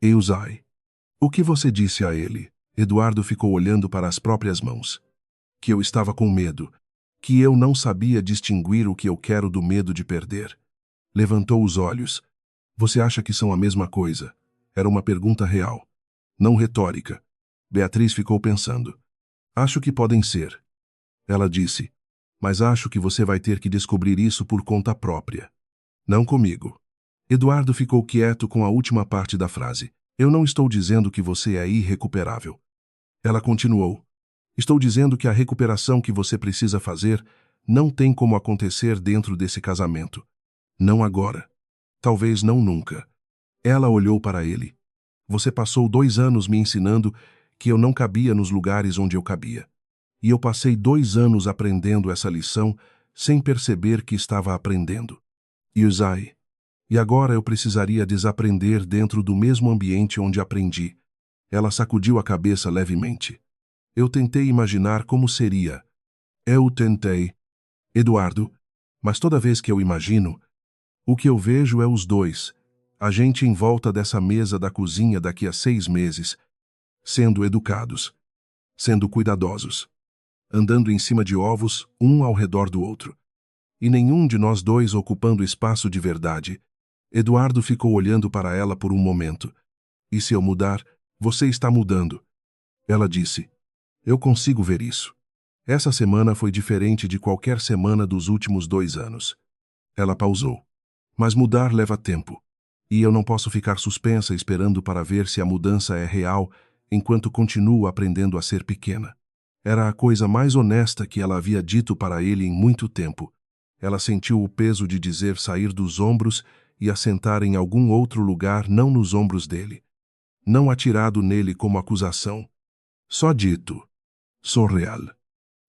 Eusai. O que você disse a ele? Eduardo ficou olhando para as próprias mãos. Que eu estava com medo. Que eu não sabia distinguir o que eu quero do medo de perder. Levantou os olhos. Você acha que são a mesma coisa? Era uma pergunta real. Não retórica. Beatriz ficou pensando. Acho que podem ser. Ela disse. Mas acho que você vai ter que descobrir isso por conta própria. Não comigo. Eduardo ficou quieto com a última parte da frase. Eu não estou dizendo que você é irrecuperável. Ela continuou. Estou dizendo que a recuperação que você precisa fazer não tem como acontecer dentro desse casamento. Não agora. Talvez não nunca. Ela olhou para ele. Você passou 2 anos me ensinando que eu não cabia nos lugares onde eu cabia. E eu passei 2 anos aprendendo essa lição sem perceber que estava aprendendo. Yuzai. E agora eu precisaria desaprender dentro do mesmo ambiente onde aprendi. Ela sacudiu a cabeça levemente. Eu tentei imaginar como seria. Eu tentei. Eduardo, mas toda vez que eu imagino, o que eu vejo é os dois, a gente em volta dessa mesa da cozinha daqui a 6 meses, sendo educados, sendo cuidadosos, andando em cima de ovos, um ao redor do outro. E nenhum de nós dois ocupando espaço de verdade. Eduardo ficou olhando para ela por um momento. E se eu mudar, você está mudando. Ela disse. Eu consigo ver isso. Essa semana foi diferente de qualquer semana dos últimos 2 anos. Ela pausou. Mas mudar leva tempo. E eu não posso ficar suspensa esperando para ver se a mudança é real enquanto continuo aprendendo a ser pequena. Era a coisa mais honesta que ela havia dito para ele em muito tempo. Ela sentiu o peso de dizer sair dos ombros e assentar em algum outro lugar não nos ombros dele. Não atirado nele como acusação. Só dito. Surreal.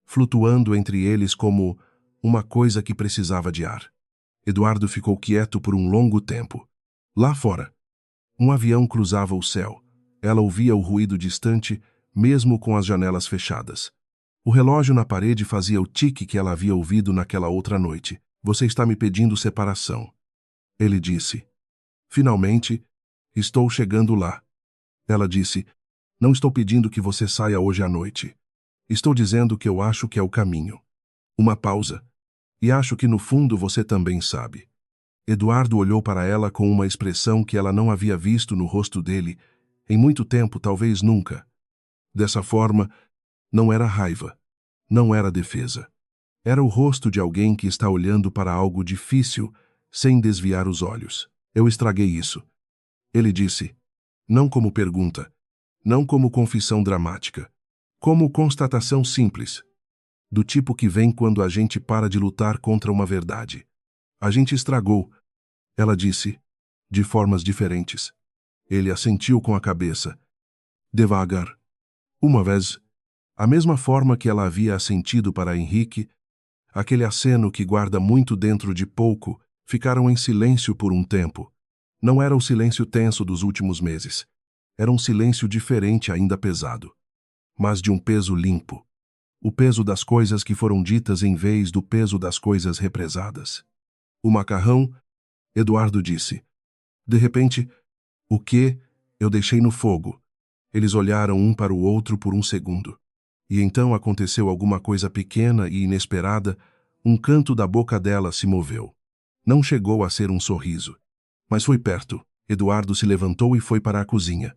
Flutuando entre eles como uma coisa que precisava de ar. Eduardo ficou quieto por um longo tempo. Lá fora, um avião cruzava o céu. Ela ouvia o ruído distante, mesmo com as janelas fechadas. O relógio na parede fazia o tique que ela havia ouvido naquela outra noite. Você está me pedindo separação. Ele disse. Finalmente, estou chegando lá. Ela disse, não estou pedindo que você saia hoje à noite. Estou dizendo que eu acho que é o caminho. Uma pausa. E acho que no fundo você também sabe. Eduardo olhou para ela com uma expressão que ela não havia visto no rosto dele em muito tempo, talvez nunca. Dessa forma, não era raiva, não era defesa. Era o rosto de alguém que está olhando para algo difícil sem desviar os olhos. Eu estraguei isso. Ele disse, não como pergunta, não como confissão dramática, como constatação simples, do tipo que vem quando a gente para de lutar contra uma verdade. A gente estragou, ela disse, de formas diferentes. Ele assentiu com a cabeça. Devagar. Uma vez, a mesma forma que ela havia assentido para Henrique, aquele aceno que guarda muito dentro de pouco, ficaram em silêncio por um tempo. Não era o silêncio tenso dos últimos meses. Era um silêncio diferente, ainda pesado. Mas de um peso limpo. O peso das coisas que foram ditas em vez do peso das coisas represadas. O macarrão, Eduardo disse. De repente, o que eu deixei no fogo. Eles olharam um para o outro por um segundo. E então aconteceu alguma coisa pequena e inesperada, um canto da boca dela se moveu. Não chegou a ser um sorriso. Mas foi perto. Eduardo se levantou e foi para a cozinha.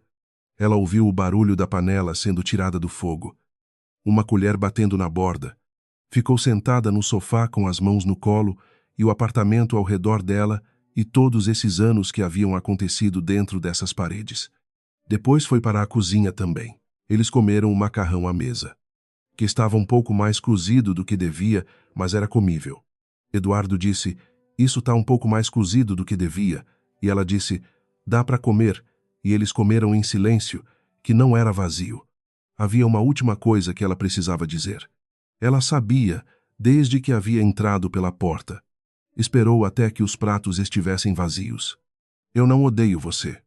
Ela ouviu o barulho da panela sendo tirada do fogo. Uma colher batendo na borda. Ficou sentada no sofá com as mãos no colo e o apartamento ao redor dela e todos esses anos que haviam acontecido dentro dessas paredes. Depois foi para a cozinha também. Eles comeram o macarrão à mesa, que estava um pouco mais cozido do que devia, mas era comível. Eduardo disse, isso está um pouco mais cozido do que devia, e ela disse, dá para comer, e eles comeram em silêncio, que não era vazio. Havia uma última coisa que ela precisava dizer. Ela sabia, desde que havia entrado pela porta. Esperou até que os pratos estivessem vazios. Eu não odeio você.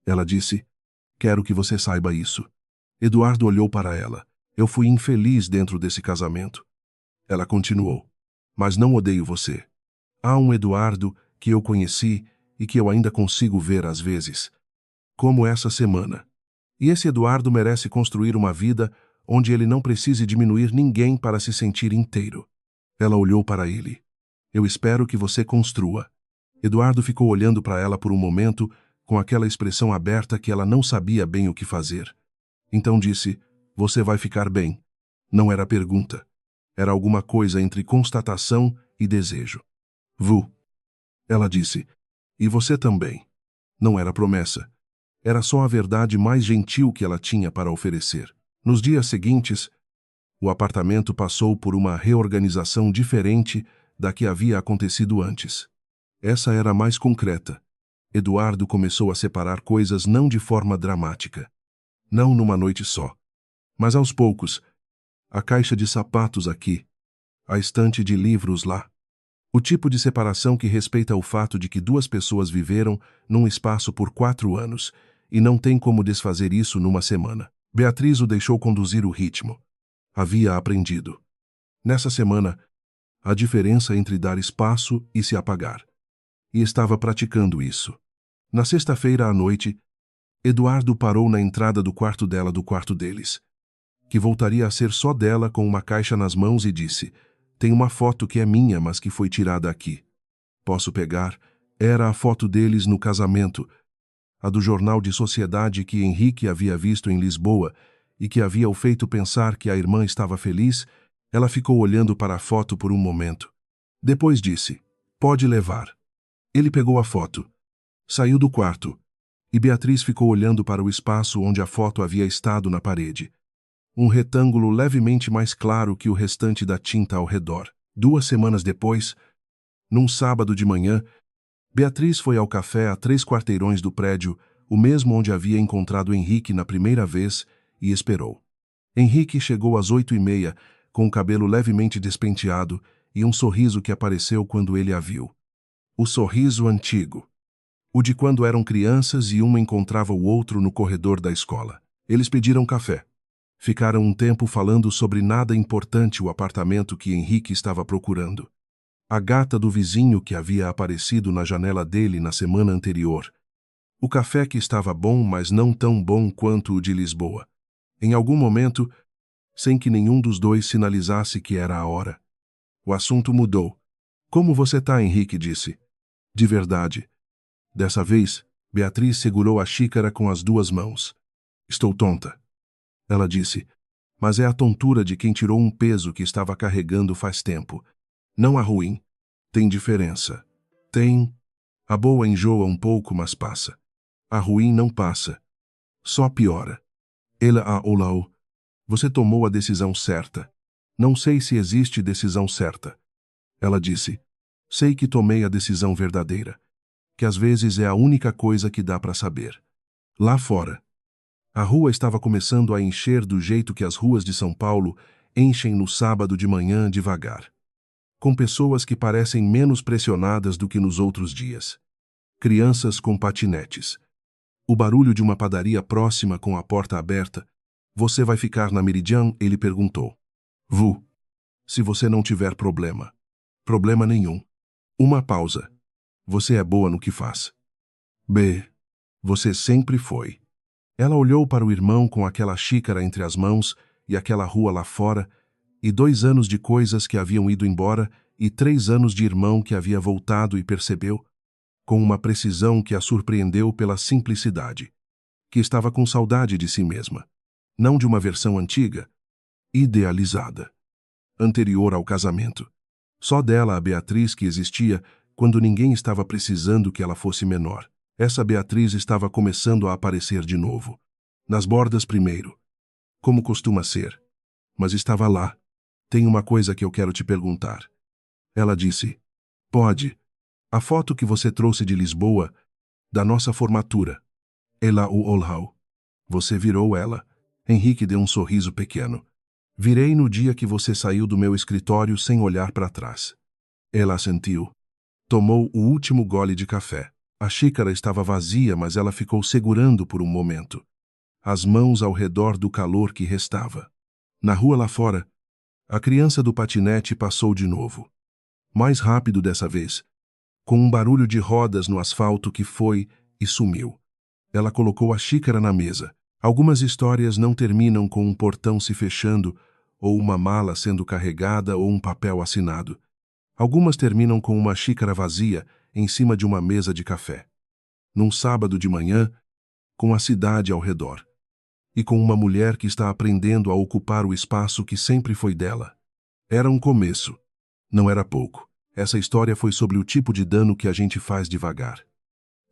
Ela disse, quero que você saiba isso. Eduardo olhou para ela. Eu fui infeliz dentro desse casamento. Ela continuou, mas não odeio você. Há um Eduardo que eu conheci e que eu ainda consigo ver às vezes. Como essa semana. E esse Eduardo merece construir uma vida onde ele não precise diminuir ninguém para se sentir inteiro. Ela olhou para ele. Eu espero que você construa. Eduardo ficou olhando para ela por um momento, com aquela expressão aberta que ela não sabia bem o que fazer. Então disse, você vai ficar bem. Não era pergunta. Era alguma coisa entre constatação e desejo. Vu. Ela disse, e você também. Não era promessa. Era só a verdade mais gentil que ela tinha para oferecer. Nos dias seguintes, O apartamento passou por uma reorganização diferente da que havia acontecido antes. Essa era mais concreta. Eduardo começou a separar coisas não de forma dramática. Não numa noite só. Mas aos poucos. A caixa de sapatos aqui. A estante de livros lá. O tipo de separação que respeita o fato de que duas pessoas viveram num espaço por 4 anos e não tem como desfazer isso numa semana. Beatriz o deixou conduzir o ritmo. Havia aprendido. Nessa semana, a diferença entre dar espaço e se apagar. E estava praticando isso. Na sexta-feira à noite, Eduardo parou na entrada do quarto dela do quarto deles, que voltaria a ser só dela com uma caixa nas mãos e disse: "Tem uma foto que é minha, mas que foi tirada aqui. Posso pegar?" Era a foto deles no casamento, a do jornal de sociedade que Henrique havia visto em Lisboa e que havia o feito pensar que a irmã estava feliz. Ela ficou olhando para a foto por um momento. Depois disse: "Pode levar." Ele pegou a foto. Saiu do quarto. E Beatriz ficou olhando para o espaço onde a foto havia estado na parede. Um retângulo levemente mais claro que o restante da tinta ao redor. 2 semanas depois, num sábado de manhã, Beatriz foi ao café a 3 quarteirões do prédio, o mesmo onde havia encontrado Henrique na primeira vez, e esperou. Henrique chegou às 8h30, com o cabelo levemente despenteado e um sorriso que apareceu quando ele a viu. O sorriso antigo. O de quando eram crianças e um encontrava o outro no corredor da escola. Eles pediram café. Ficaram um tempo falando sobre nada importante o apartamento que Henrique estava procurando. A gata do vizinho que havia aparecido na janela dele na semana anterior. O café que estava bom, mas não tão bom quanto o de Lisboa. Em algum momento, sem que nenhum dos dois sinalizasse que era a hora, o assunto mudou. "Como você tá?" Henrique disse. "De verdade." Dessa vez, Beatriz segurou a xícara com as 2 mãos. "Estou tonta." Ela disse, "Mas é a tontura de quem tirou um peso que estava carregando faz tempo. Não há ruim. Tem diferença. Tem. A boa enjoa um pouco, mas passa. A ruim não passa. Só piora." Ela a olhou. "Você tomou a decisão certa." "Não sei se existe decisão certa." Ela disse, "Sei que tomei a decisão verdadeira. Que às vezes é a única coisa que dá para saber." Lá fora, a rua estava começando a encher do jeito que as ruas de São Paulo enchem no sábado de manhã devagar. Com pessoas que parecem menos pressionadas do que nos outros dias. Crianças com patinetes. O barulho de uma padaria próxima com a porta aberta. "Você vai ficar na Meridian?" ele perguntou. "Vou. Se você não tiver problema." "Problema nenhum." Uma pausa. "Você é boa no que faz." "B. Você sempre foi." Ela olhou para o irmão com aquela xícara entre as mãos e aquela rua lá fora, e 2 anos de coisas que haviam ido embora e 3 anos de irmão que havia voltado e percebeu, com uma precisão que a surpreendeu pela simplicidade, que estava com saudade de si mesma, não de uma versão antiga, idealizada, anterior ao casamento. Só dela a Beatriz que existia quando ninguém estava precisando que ela fosse menor. Essa Beatriz estava começando a aparecer de novo. Nas bordas primeiro, como costuma ser. Mas estava lá. "Tem uma coisa que eu quero te perguntar." Ela disse, "Pode. A foto que você trouxe de Lisboa, da nossa formatura." Ela o olhou. "Você virou ela." Henrique deu um sorriso pequeno. "Virei no dia que você saiu do meu escritório sem olhar para trás." Ela assentiu. Tomou o último gole de café. A xícara estava vazia, mas ela ficou segurando por um momento, as mãos ao redor do calor que restava. Na rua lá fora, a criança do patinete passou de novo. Mais rápido dessa vez, com um barulho de rodas no asfalto que foi e sumiu. Ela colocou a xícara na mesa. Algumas histórias não terminam com um portão se fechando, ou uma mala sendo carregada, ou um papel assinado. Algumas terminam com uma xícara vazia em cima de uma mesa de café. Num sábado de manhã, com a cidade ao redor. E com uma mulher que está aprendendo a ocupar o espaço que sempre foi dela. Era um começo. Não era pouco. Essa história foi sobre o tipo de dano que a gente faz devagar.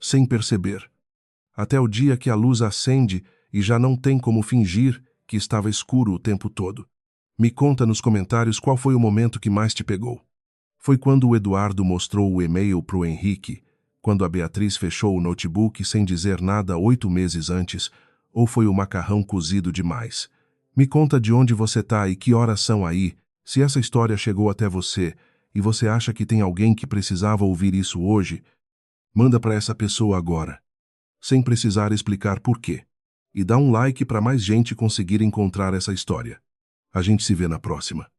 Sem perceber. Até o dia que a luz acende e já não tem como fingir que estava escuro o tempo todo. Me conta nos comentários qual foi o momento que mais te pegou. Foi quando o Eduardo mostrou o e-mail pro Henrique, quando a Beatriz fechou o notebook sem dizer nada 8 meses antes, ou foi o macarrão cozido demais? Me conta de onde você tá e que horas são aí, se essa história chegou até você e você acha que tem alguém que precisava ouvir isso hoje, manda para essa pessoa agora, sem precisar explicar por quê. E dá um like para mais gente conseguir encontrar essa história. A gente se vê na próxima.